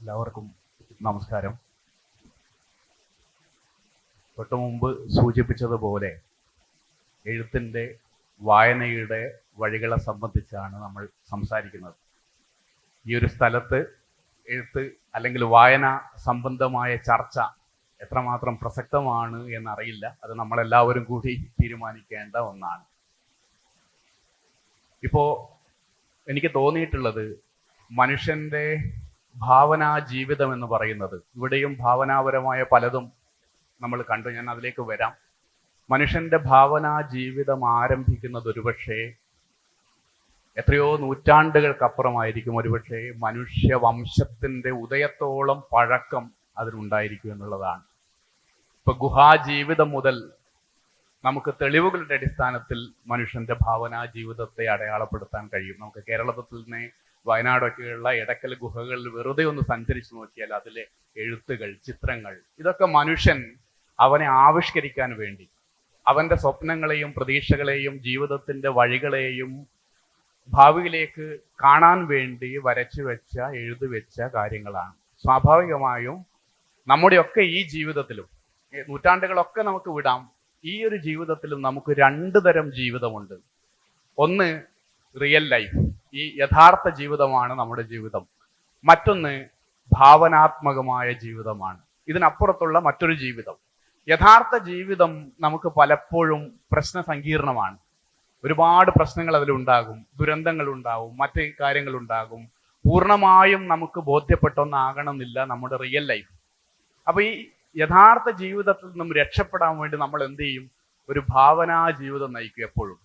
എല്ലാവർക്കും നമസ്കാരം. തൊട്ടു മുമ്പ് സൂചിപ്പിച്ചതുപോലെ എഴുത്തിൻ്റെ വായനയുടെ വഴികളെ സംബന്ധിച്ചാണ് നമ്മൾ സംസാരിക്കുന്നത്. ഈ ഒരു സ്ഥലത്ത് എഴുത്ത് അല്ലെങ്കിൽ വായന സംബന്ധമായ ചർച്ച എത്രമാത്രം പ്രസക്തമാണ് എന്നറിയില്ല. അത് നമ്മളെല്ലാവരും കൂടി തീരുമാനിക്കേണ്ട ഒന്നാണ്. ഇപ്പോൾ എനിക്ക് തോന്നിയിട്ടുള്ളത് മനുഷ്യൻ്റെ ഭാവനാ ജീവിതം എന്ന് പറയുന്നത്, ഇവിടെയും ഭാവനാപരമായ പലതും നമ്മൾ കണ്ടു, ഞാൻ അതിലേക്ക് വരാം. മനുഷ്യൻ്റെ ഭാവനാ ജീവിതം ആരംഭിക്കുന്നത് ഒരുപക്ഷെ എത്രയോ നൂറ്റാണ്ടുകൾക്കപ്പുറമായിരിക്കും. ഒരുപക്ഷെ മനുഷ്യവംശത്തിൻ്റെ ഉദയത്തോളം പഴക്കം അതിനുണ്ടായിരിക്കും എന്നുള്ളതാണ്. ഇപ്പൊ ഗുഹാജീവിതം മുതൽ നമുക്ക് തെളിവുകളുടെ അടിസ്ഥാനത്തിൽ മനുഷ്യന്റെ ഭാവനാ ജീവിതത്തെ അടയാളപ്പെടുത്താൻ കഴിയും. നമുക്ക് കേരളത്തിൽ തന്നെ വയനാടൊക്കെയുള്ള എടക്കൽ ഗുഹകളിൽ വെറുതെ ഒന്ന് സഞ്ചരിച്ചു നോക്കിയാൽ അതിലെ എഴുത്തുകൾ, ചിത്രങ്ങൾ, ഇതൊക്കെ മനുഷ്യൻ അവനെ ആവിഷ്കരിക്കാൻ വേണ്ടി, അവന്റെ സ്വപ്നങ്ങളെയും പ്രതീക്ഷകളെയും ജീവിതത്തിന്റെ വഴികളെയും ഭാവിയിലേക്ക് കാണാൻ വേണ്ടി വരച്ചു വെച്ച, എഴുതി വെച്ച കാര്യങ്ങളാണ്. സ്വാഭാവികമായും നമ്മുടെയൊക്കെ ഈ ജീവിതത്തിലും, നൂറ്റാണ്ടുകളൊക്കെ നമുക്ക് വിടാം, ഈ ഒരു ജീവിതത്തിലും നമുക്ക് രണ്ടു തരം ജീവിതമുണ്ട്. ഒന്ന് റിയൽ ലൈഫ്, ഈ യഥാർത്ഥ ജീവിതമാണ് നമ്മുടെ ജീവിതം. മറ്റൊന്ന് ഭാവനാത്മകമായ ജീവിതമാണ്, ഇതിനപ്പുറത്തുള്ള മറ്റൊരു ജീവിതം. യഥാർത്ഥ ജീവിതം നമുക്ക് പലപ്പോഴും പ്രശ്ന സങ്കീർണമാണ്. ഒരുപാട് പ്രശ്നങ്ങൾ അതിലുണ്ടാകും, ദുരന്തങ്ങൾ ഉണ്ടാകും, മറ്റ് കാര്യങ്ങളുണ്ടാകും. പൂർണ്ണമായും നമുക്ക് ബോധ്യപ്പെട്ടൊന്നാകണമെന്നില്ല നമ്മുടെ റിയൽ ലൈഫ്. അപ്പൊ ഈ യഥാർത്ഥ ജീവിതത്തിൽ നിന്നും രക്ഷപ്പെടാൻ വേണ്ടി നമ്മൾ എന്ത് ചെയ്യും? ഒരു ഭാവനാ ജീവിതം നയിക്കും എപ്പോഴും.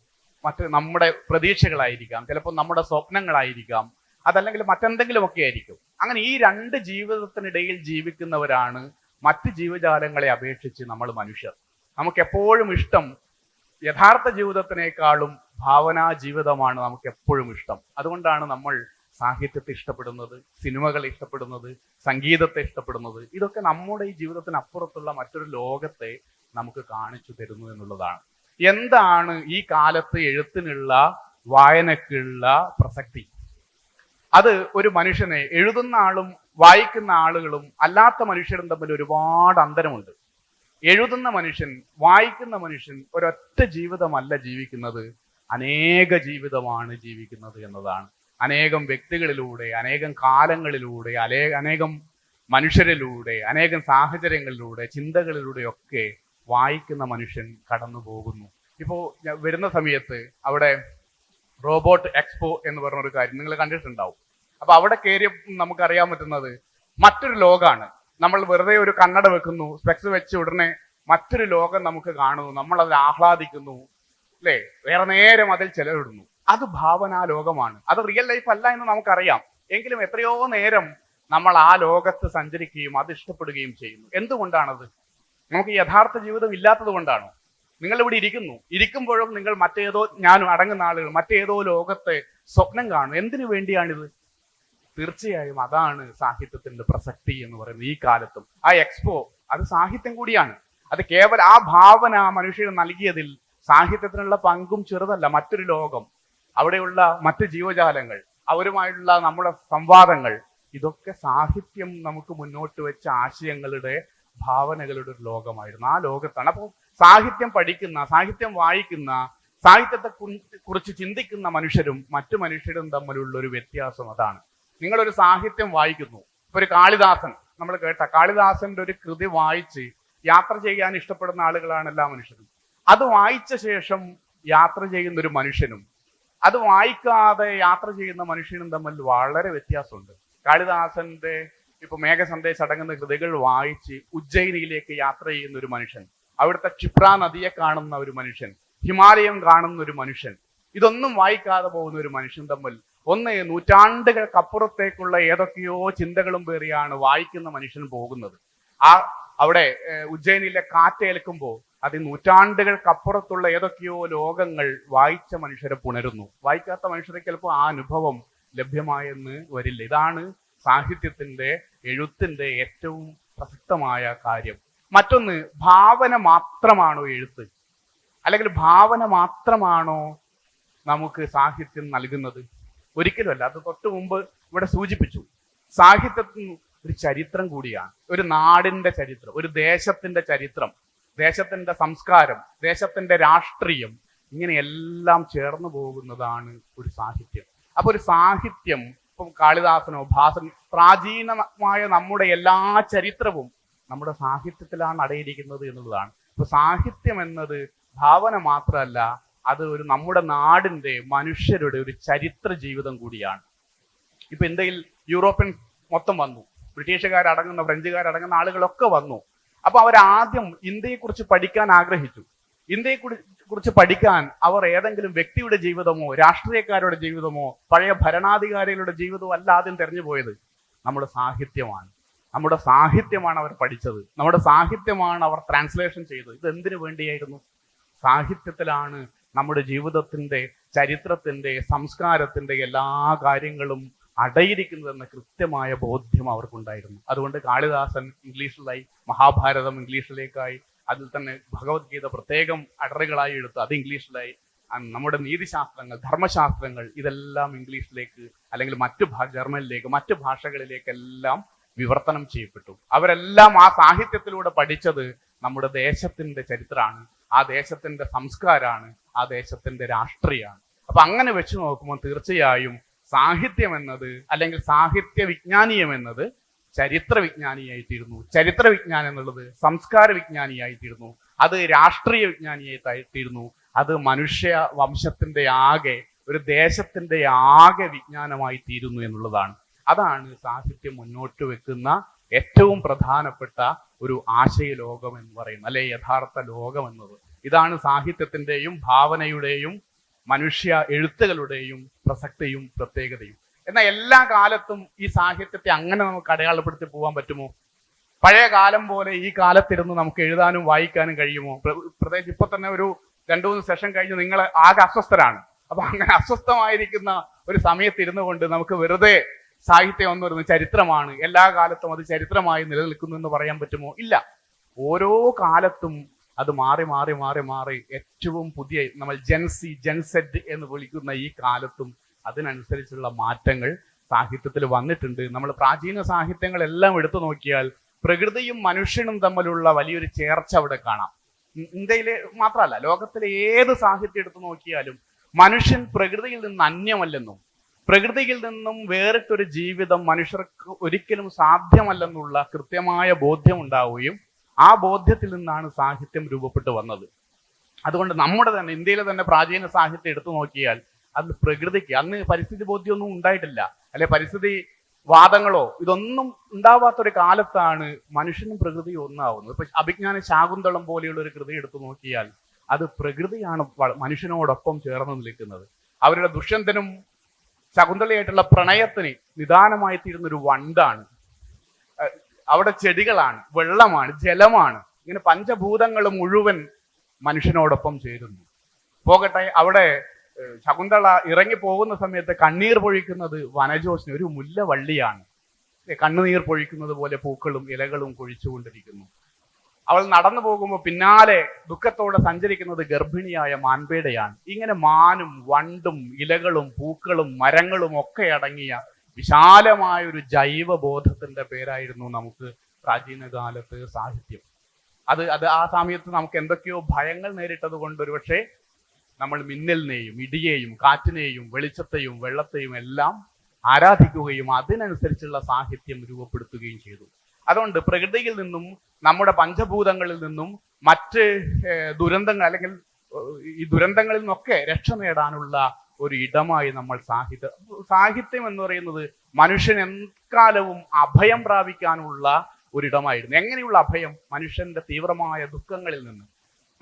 മറ്റ് നമ്മുടെ പ്രതീക്ഷകളായിരിക്കാം, ചിലപ്പോൾ നമ്മുടെ സ്വപ്നങ്ങളായിരിക്കാം, അതല്ലെങ്കിൽ മറ്റെന്തെങ്കിലുമൊക്കെ ആയിരിക്കും. അങ്ങനെ ഈ രണ്ട് ജീവിതത്തിനിടയിൽ ജീവിക്കുന്നവരാണ് മറ്റ് ജീവജാലങ്ങളെ അപേക്ഷിച്ച് നമ്മൾ മനുഷ്യർ. നമുക്ക് എപ്പോഴും ഇഷ്ടം യഥാർത്ഥ ജീവിതത്തിനേക്കാളും ഭാവനാ ജീവിതമാണ് നമുക്ക് എപ്പോഴും ഇഷ്ടം. അതുകൊണ്ടാണ് നമ്മൾ സാഹിത്യത്തെ ഇഷ്ടപ്പെടുന്നത്, സിനിമകൾ ഇഷ്ടപ്പെടുന്നത്, സംഗീതത്തെ ഇഷ്ടപ്പെടുന്നത്. ഇതൊക്കെ നമ്മുടെ ഈ ജീവിതത്തിന് അപ്പുറത്തുള്ള മറ്റൊരു ലോകത്തെ നമുക്ക് കാണിച്ചു തരുന്നു എന്നുള്ളതാണ്. എന്താണ് ഈ കാലത്ത് എഴുത്തിനുള്ള, വായനക്കുള്ള പ്രസക്തി? അത് ഒരു മനുഷ്യനെ, എഴുതുന്ന ആളും വായിക്കുന്ന ആളുകളും അല്ലാത്ത മനുഷ്യരും തമ്മിൽ ഒരുപാട് അന്തരമുണ്ട്. എഴുതുന്ന മനുഷ്യൻ, വായിക്കുന്ന മനുഷ്യൻ ഒരൊറ്റ ജീവിതമല്ല ജീവിക്കുന്നത്, അനേക ജീവിതമാണ് ജീവിക്കുന്നത് എന്നതാണ്. അനേകം വ്യക്തികളിലൂടെ, അനേകം കാലങ്ങളിലൂടെ, അനേകം മനുഷ്യരിലൂടെ, അനേകം സാഹചര്യങ്ങളിലൂടെ, ചിന്തകളിലൂടെയൊക്കെ വായിക്കുന്ന മനുഷ്യൻ കടന്നു പോകുന്നു. ഇപ്പോൾ വരുന്ന സമയത്ത് അവിടെ റോബോട്ട് എക്സ്പോ എന്ന് പറഞ്ഞൊരു കാര്യം നിങ്ങൾ കണ്ടിട്ടുണ്ടാവും. അപ്പൊ അവിടെ കയറിയ നമുക്കറിയാൻ പറ്റുന്നത് മറ്റൊരു ലോകമാണ്. നമ്മൾ വെറുതെ ഒരു കണ്ണട വെക്കുന്നു, സ്പെക്സ് വെച്ച് ഉടനെ മറ്റൊരു ലോകം നമുക്ക് കാണുന്നു, നമ്മൾ അതിൽ ആഹ്ലാദിക്കുന്നു, അല്ലേ? വേറെ നേരം അതിൽ ചെലവിടുന്നു. അത് ഭാവനാ ലോകമാണ്. അത് റിയൽ ലൈഫ് അല്ല എന്ന് നമുക്കറിയാം. എങ്കിലും എത്രയോ നേരം നമ്മൾ ആ ലോകത്ത് സഞ്ചരിക്കുകയും അത് ഇഷ്ടപ്പെടുകയും ചെയ്യുന്നു. എന്തുകൊണ്ടാണത്? നമുക്ക് യഥാർത്ഥ ജീവിതം ഇല്ലാത്തത് കൊണ്ടാണോ? നിങ്ങൾ ഇവിടെ ഇരിക്കുമ്പോഴും നിങ്ങൾ മറ്റേതോ, ഞാനും അടങ്ങുന്ന ആളുകൾ മറ്റേതോ ലോകത്തെ സ്വപ്നം കാണും. എന്തിനു വേണ്ടിയാണിത്? തീർച്ചയായും അതാണ് സാഹിത്യത്തിന്റെ പ്രസക്തി എന്ന് പറയുന്നത്. ഈ കാലത്തും ആ എക്സ്പോ അത് സാഹിത്യം കൂടിയാണ്. അത് കേവലം ആ ഭാവന മനുഷ്യന് നൽകിയതിൽ സാഹിത്യത്തിനുള്ള പങ്കും ചെറുതല്ല. മറ്റൊരു ലോകം, അവിടെയുള്ള മറ്റ് ജീവജാലങ്ങൾ, അവരുമായുള്ള നമ്മുടെ സംവാദങ്ങൾ, ഇതൊക്കെ സാഹിത്യം നമുക്ക് മുന്നോട്ട് വെച്ച ആശയങ്ങളുടെ, ഭാവനകളുടെ ഒരു ലോകമായിരുന്നു. ആ ലോകത്താണ്. അപ്പോൾ സാഹിത്യം പഠിക്കുന്ന, സാഹിത്യം വായിക്കുന്ന, സാഹിത്യത്തെ കുറിച്ച് ചിന്തിക്കുന്ന മനുഷ്യരും മറ്റു മനുഷ്യരും തമ്മിലുള്ള ഒരു വ്യത്യാസം അതാണ്. നിങ്ങളൊരു സാഹിത്യം വായിക്കുന്നു, ഇപ്പൊ ഒരു കാളിദാസൻ, നമ്മൾ കേട്ട കാളിദാസന്റെ ഒരു കൃതി വായിച്ച് യാത്ര ചെയ്യാൻ ഇഷ്ടപ്പെടുന്ന ആളുകളാണ് എല്ലാ മനുഷ്യരും. അത് വായിച്ച ശേഷം യാത്ര ചെയ്യുന്ന ഒരു മനുഷ്യനും അത് വായിക്കാതെ യാത്ര ചെയ്യുന്ന മനുഷ്യനും തമ്മിൽ വളരെ വ്യത്യാസമുണ്ട്. കാളിദാസന്റെ ഇപ്പൊ മേഘസന്ദേശം അടങ്ങുന്ന കൃതികൾ വായിച്ച് ഉജ്ജയിനിയിലേക്ക് യാത്ര ചെയ്യുന്ന ഒരു മനുഷ്യൻ, അവിടുത്തെ ക്ഷിപ്ര നദിയെ കാണുന്ന ഒരു മനുഷ്യൻ, ഹിമാലയം കാണുന്ന ഒരു മനുഷ്യൻ, ഇതൊന്നും വായിക്കാതെ പോകുന്ന ഒരു മനുഷ്യൻ തമ്മിൽ ഒന്ന് നൂറ്റാണ്ടുകൾക്കപ്പുറത്തേക്കുള്ള ഏതൊക്കെയോ ചിന്തകളും പേറിയാണ് വായിക്കുന്ന മനുഷ്യൻ പോകുന്നത്. അവിടെ ഉജ്ജയിനിയിലെ കാറ്റേൽക്കുമ്പോൾ അത് നൂറ്റാണ്ടുകൾക്കപ്പുറത്തുള്ള ഏതൊക്കെയോ ലോകങ്ങൾ വായിച്ച മനുഷ്യരെ പുണരുന്നു. വായിക്കാത്ത മനുഷ്യരെ ചിലപ്പോൾ ആ അനുഭവം ലഭ്യമായെന്ന് വരില്ല. ഇതാണ് സാഹിത്യത്തിന്റെ, എഴുത്തിന്റെ ഏറ്റവും പ്രസക്തമായ കാര്യം. മറ്റൊന്ന്, ഭാവന മാത്രമാണോ എഴുത്ത്? അല്ലെങ്കിൽ ഭാവന മാത്രമാണോ നമുക്ക് സാഹിത്യം നൽകുന്നത്? ഒരിക്കലുമല്ല. അത് തൊട്ട് മുമ്പ് ഇവിടെ സൂചിപ്പിച്ചു. സാഹിത്യത്തിന് ഒരു ചരിത്രം കൂടിയാണ്. ഒരു നാടിന്റെ ചരിത്രം, ഒരു ദേശത്തിന്റെ ചരിത്രം, ദേശത്തിന്റെ സംസ്കാരം, ദേശത്തിന്റെ രാഷ്ട്രീയം, ഇങ്ങനെയെല്ലാം ചേർന്ന് പോകുന്നതാണ് ഒരു സാഹിത്യം. അപ്പൊ ഒരു സാഹിത്യം, ഇപ്പം കാളിദാസനോ ഭാസൻ, പ്രാചീനമായ നമ്മുടെ എല്ലാ ചരിത്രവും നമ്മുടെ സാഹിത്യത്തിലാണ് അടയിരിക്കുന്നത് എന്നുള്ളതാണ്. ഇപ്പൊ സാഹിത്യം എന്നത് ഭാവന മാത്രമല്ല, അത് ഒരു നമ്മുടെ നാടിന്റെ, മനുഷ്യരുടെ ഒരു ചരിത്ര ജീവിതം കൂടിയാണ്. ഇപ്പൊ ഇന്ത്യയിൽ യൂറോപ്യൻ മൊത്തം വന്നു, ബ്രിട്ടീഷുകാരടങ്ങുന്ന, ഫ്രഞ്ചുകാരടങ്ങുന്ന ആളുകളൊക്കെ വന്നു. അപ്പൊ അവരാദ്യം ഇന്ത്യയെക്കുറിച്ച് പഠിക്കാൻ ആഗ്രഹിച്ചു. ഇന്ത്യയെക്കുറിച്ച് പഠിക്കാൻ അവർ ഏതെങ്കിലും വ്യക്തിയുടെ ജീവിതമോ രാഷ്ട്രീയക്കാരുടെ ജീവിതമോ പഴയ ഭരണാധികാരികളുടെ ജീവിതമോ അല്ല ആദ്യം തെരഞ്ഞു പോയത്. നമ്മുടെ സാഹിത്യമാണ്. നമ്മുടെ സാഹിത്യമാണ് അവർ പഠിച്ചത്. നമ്മുടെ സാഹിത്യമാണ് അവർ ട്രാൻസ്ലേഷൻ ചെയ്തത്. ഇത് എന്തിനു വേണ്ടിയായിരുന്നു? സാഹിത്യത്തിലാണ് നമ്മുടെ ജീവിതത്തിന്റെ, ചരിത്രത്തിന്റെ, സംസ്കാരത്തിന്റെ എല്ലാ കാര്യങ്ങളും അടയിരിക്കുന്നതെന്ന കൃത്യമായ ബോധ്യം അവർക്കുണ്ടായിരുന്നു. അതുകൊണ്ട് കാളിദാസൻ ഇംഗ്ലീഷിലായി, മഹാഭാരതം ഇംഗ്ലീഷിലേക്കായി, അതിൽ തന്നെ ഭഗവത്ഗീത പ്രത്യേകം അടറുകളായി എടുത്ത് അത് ഇംഗ്ലീഷിലായി. നമ്മുടെ നീതിശാസ്ത്രങ്ങൾ, ധർമ്മശാസ്ത്രങ്ങൾ, ഇതെല്ലാം ഇംഗ്ലീഷിലേക്ക് അല്ലെങ്കിൽ ജർമ്മനിലേക്ക്, മറ്റു ഭാഷകളിലേക്കെല്ലാം വിവർത്തനം ചെയ്യപ്പെട്ടു. അവരെല്ലാം ആ സാഹിത്യത്തിലൂടെ പഠിച്ചത് നമ്മുടെ ദേശത്തിന്റെ ചരിത്രമാണ്, ആ ദേശത്തിന്റെ സംസ്കാരമാണ്, ആ ദേശത്തിന്റെ രാഷ്ട്രീയമാണ്. അപ്പൊ അങ്ങനെ വെച്ച് നോക്കുമ്പോൾ തീർച്ചയായും സാഹിത്യം എന്നത്, അല്ലെങ്കിൽ സാഹിത്യ വിജ്ഞാനീയം എന്നത് ചരിത്ര വിജ്ഞാനിയായിത്തീരുന്നു. ചരിത്ര വിജ്ഞാനം എന്നുള്ളത് സംസ്കാര വിജ്ഞാനിയായിത്തീരുന്നു. അത് രാഷ്ട്രീയ വിജ്ഞാനിയായിത്തീരുന്നു. അത് മനുഷ്യ വംശത്തിന്റെ ആകെ, ഒരു ദേശത്തിന്റെ ആകെ വിജ്ഞാനമായി തീരുന്നു എന്നുള്ളതാണ്. അതാണ് സാഹിത്യം മുന്നോട്ട് വെക്കുന്ന ഏറ്റവും പ്രധാനപ്പെട്ട ഒരു ആശയ ലോകം എന്ന് പറയുന്നത്, അല്ലെ യഥാർത്ഥ ലോകം എന്നത്. ഇതാണ് സാഹിത്യത്തിന്റെയും ഭാവനയുടെയും മനുഷ്യ എഴുത്തുകളുടെയും പ്രസക്തിയും പ്രത്യേകതയും. എന്നാൽ എല്ലാ കാലത്തും ഈ സാഹിത്യത്തെ അങ്ങനെ നമുക്ക് അടയാളപ്പെടുത്തി പോകാൻ പറ്റുമോ? പഴയ കാലം പോലെ ഈ കാലത്തിരുന്ന് നമുക്ക് എഴുതാനും വായിക്കാനും കഴിയുമോ? പ്രത്യേകിച്ച് ഇപ്പൊ തന്നെ ഒരു 2-3 സെഷൻ കഴിഞ്ഞ് നിങ്ങൾ ആകെ അസ്വസ്ഥരാണ്. അപ്പൊ അങ്ങനെ അസ്വസ്ഥമായിരിക്കുന്ന ഒരു സമയത്തിരുന്നു കൊണ്ട് നമുക്ക് വെറുതെ സാഹിത്യം എന്ന് പറയുന്നത് ചരിത്രമാണ്, എല്ലാ കാലത്തും അത് ചരിത്രമായി നിലനിൽക്കുന്നു എന്ന് പറയാൻ പറ്റുമോ? ഇല്ല. ഓരോ കാലത്തും അത് മാറി മാറി മാറി മാറി ഏറ്റവും പുതിയ, നമ്മൾ ജെൻസി, ജെൻസെഡ് എന്ന് വിളിക്കുന്ന ഈ കാലത്തും അതിനനുസരിച്ചുള്ള മാറ്റങ്ങൾ സാഹിത്യത്തിൽ വന്നിട്ടുണ്ട്. നമ്മൾ പ്രാചീന സാഹിത്യങ്ങളെല്ലാം എടുത്തു നോക്കിയാൽ പ്രകൃതിയും മനുഷ്യനും തമ്മിലുള്ള വലിയൊരു ചേർച്ച അവിടെ കാണാം. ഇന്ത്യയിലെ മാത്രമല്ല, ലോകത്തിലെ ഏത് സാഹിത്യം എടുത്തു നോക്കിയാലും മനുഷ്യൻ പ്രകൃതിയിൽ നിന്ന് അന്യമല്ലെന്നും പ്രകൃതിയിൽ നിന്നും വേറിട്ടൊരു ജീവിതം മനുഷ്യർക്ക് ഒരിക്കലും സാധ്യമല്ലെന്നുള്ള കൃത്യമായ ബോധ്യം ഉണ്ടാവുകയും ആ ബോധ്യത്തിൽ നിന്നാണ് സാഹിത്യം രൂപപ്പെട്ടു വന്നത്. അതുകൊണ്ട് നമ്മുടെ തന്നെ ഇന്ത്യയിലെ തന്നെ പ്രാചീന സാഹിത്യം എടുത്തു നോക്കിയാൽ അതിൽ പ്രകൃതിക്ക് അന്ന് പരിസ്ഥിതി ബോധ്യമൊന്നും ഉണ്ടായിട്ടില്ല, അല്ലെ പരിസ്ഥിതി വാദങ്ങളോ ഇതൊന്നും ഉണ്ടാവാത്തൊരു കാലത്താണ് മനുഷ്യനും പ്രകൃതിയും ഒന്നാവുന്നത്. ഇപ്പൊ അഭിജ്ഞാന ശാകുന്തളം പോലെയുള്ള ഒരു കൃതി എടുത്തു നോക്കിയാൽ അത് പ്രകൃതിയാണ് മനുഷ്യനോടൊപ്പം ചേർന്ന് നിൽക്കുന്നത്. അവരുടെ ദുഷ്യന്തനും ശകുന്തളയായിട്ടുള്ള പ്രണയത്തിന് നിദാനമായി തീരുന്നൊരു വണ്ടാണ്. അവിടെ ചെടികളാണ്, വെള്ളമാണ്, ജലമാണ്, ഇങ്ങനെ പഞ്ചഭൂതങ്ങൾ മുഴുവൻ മനുഷ്യനോടൊപ്പം ചേരുന്നു. പോകട്ടെ, അവിടെ ശകുന്തള ഇറങ്ങി പോകുന്ന സമയത്ത് കണ്ണീർ പൊഴിക്കുന്നത് വനജോസിന് ഒരു മുല്ലവള്ളിയാണ്. കണ്ണുനീർ പൊഴിക്കുന്നത് പോലെ പൂക്കളും ഇലകളും കൊഴിച്ചുകൊണ്ടിരിക്കുന്നു. അവൾ നടന്നു പോകുമ്പോൾ പിന്നാലെ ദുഃഖത്തോടെ സഞ്ചരിക്കുന്നത് ഗർഭിണിയായ മാൻപേടയാണ്. ഇങ്ങനെ മാനും വണ്ടും ഇലകളും പൂക്കളും മരങ്ങളും ഒക്കെ അടങ്ങിയ വിശാലമായ ഒരു ജൈവബോധത്തിന്റെ പേരായിരുന്നു നമുക്ക് പ്രാചീന കാലത്ത് സാഹിത്യം. അത് ആ സമയത്ത് നമുക്ക് എന്തൊക്കെയോ ഭയങ്ങൾ നേരിട്ടത് കൊണ്ട് ഒരുപക്ഷെ നമ്മൾ മിന്നലിനെയും ഇടിയെയും കാറ്റിനെയും വെളിച്ചത്തെയും വെള്ളത്തെയും എല്ലാം ആരാധിക്കുകയും അതിനനുസരിച്ചുള്ള സാഹിത്യം രൂപപ്പെടുത്തുകയും ചെയ്തു. അതുകൊണ്ട് പ്രകൃതിയിൽ നിന്നും നമ്മുടെ പഞ്ചഭൂതങ്ങളിൽ നിന്നും മറ്റ് ദുരന്തങ്ങൾ അല്ലെങ്കിൽ ഈ ദുരന്തങ്ങളിൽ നിന്നൊക്കെ രക്ഷ നേടാനുള്ള ഒരു ഇടമായി നമ്മൾ സാഹിത്യം എന്ന് പറയുന്നത് മനുഷ്യൻ എക്കാലവും അഭയം പ്രാപിക്കാനുള്ള ഒരിടമായിരുന്നു. എങ്ങനെയുള്ള അഭയം? മനുഷ്യന്റെ തീവ്രമായ ദുഃഖങ്ങളിൽ നിന്ന്,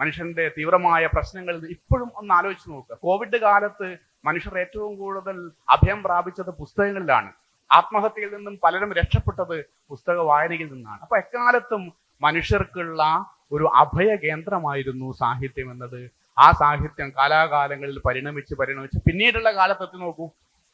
മനുഷ്യന്റെ തീവ്രമായ പ്രശ്നങ്ങളിൽ നിന്ന്. ഇപ്പോഴും ഒന്ന് ആലോചിച്ച് നോക്കുക, കോവിഡ് കാലത്ത് മനുഷ്യർ ഏറ്റവും കൂടുതൽ അഭയം പ്രാപിച്ചത് പുസ്തകങ്ങളിലാണ്. ആത്മഹത്യയിൽ നിന്നും പലരും രക്ഷപ്പെട്ടത് പുസ്തക വായനയിൽ നിന്നാണ്. അപ്പൊ എക്കാലത്തും മനുഷ്യർക്കുള്ള ഒരു അഭയ കേന്ദ്രമായിരുന്നു സാഹിത്യം എന്നത്. ആ സാഹിത്യം കാലാകാലങ്ങളിൽ പരിണമിച്ച് പിന്നീടുള്ള കാലത്തെത്തി നോക്കൂ.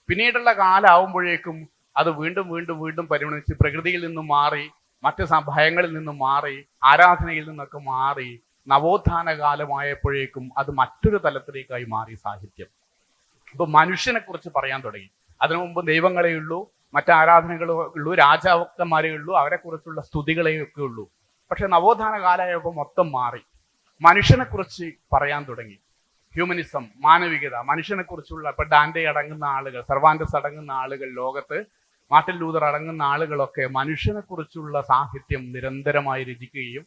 പിന്നീടുള്ള കാലമാവുമ്പോഴേക്കും അത് വീണ്ടും വീണ്ടും വീണ്ടും പരിണമിച്ച് പ്രകൃതിയിൽ നിന്നും മാറി, മറ്റ് ഭയങ്ങളിൽ നിന്നും മാറി, ആരാധനയിൽ നിന്നൊക്കെ മാറി, നവോത്ഥാന കാലമായപ്പോഴേക്കും അത് മറ്റൊരു തലത്തിലേക്കായി മാറി സാഹിത്യം. ഇപ്പൊ മനുഷ്യനെ കുറിച്ച് പറയാൻ തുടങ്ങി. അതിനു മുമ്പ് ദൈവങ്ങളെയുള്ളൂ, മറ്റാരാധനകളേ ഉള്ളൂ, രാജാക്കന്മാരേ ഉള്ളൂ, അവരെക്കുറിച്ചുള്ള സ്തുതികളെയൊക്കെ ഉള്ളൂ. പക്ഷെ നവോത്ഥാന കാലമായപ്പോൾ മൊത്തം മാറി. മനുഷ്യനെ കുറിച്ച് പറയാൻ തുടങ്ങി. ഹ്യൂമനിസം, മാനവികത, മനുഷ്യനെ കുറിച്ചുള്ള, ഇപ്പൊ ഡാൻഡെ അടങ്ങുന്ന ആളുകൾ, സെർവാൻഡസ് അടങ്ങുന്ന ആളുകൾ, ലോകത്ത് മാർട്ടിൻ ലൂതർ അടങ്ങുന്ന ആളുകളൊക്കെ മനുഷ്യനെ കുറിച്ചുള്ള സാഹിത്യം നിരന്തരമായി രചിക്കുകയും,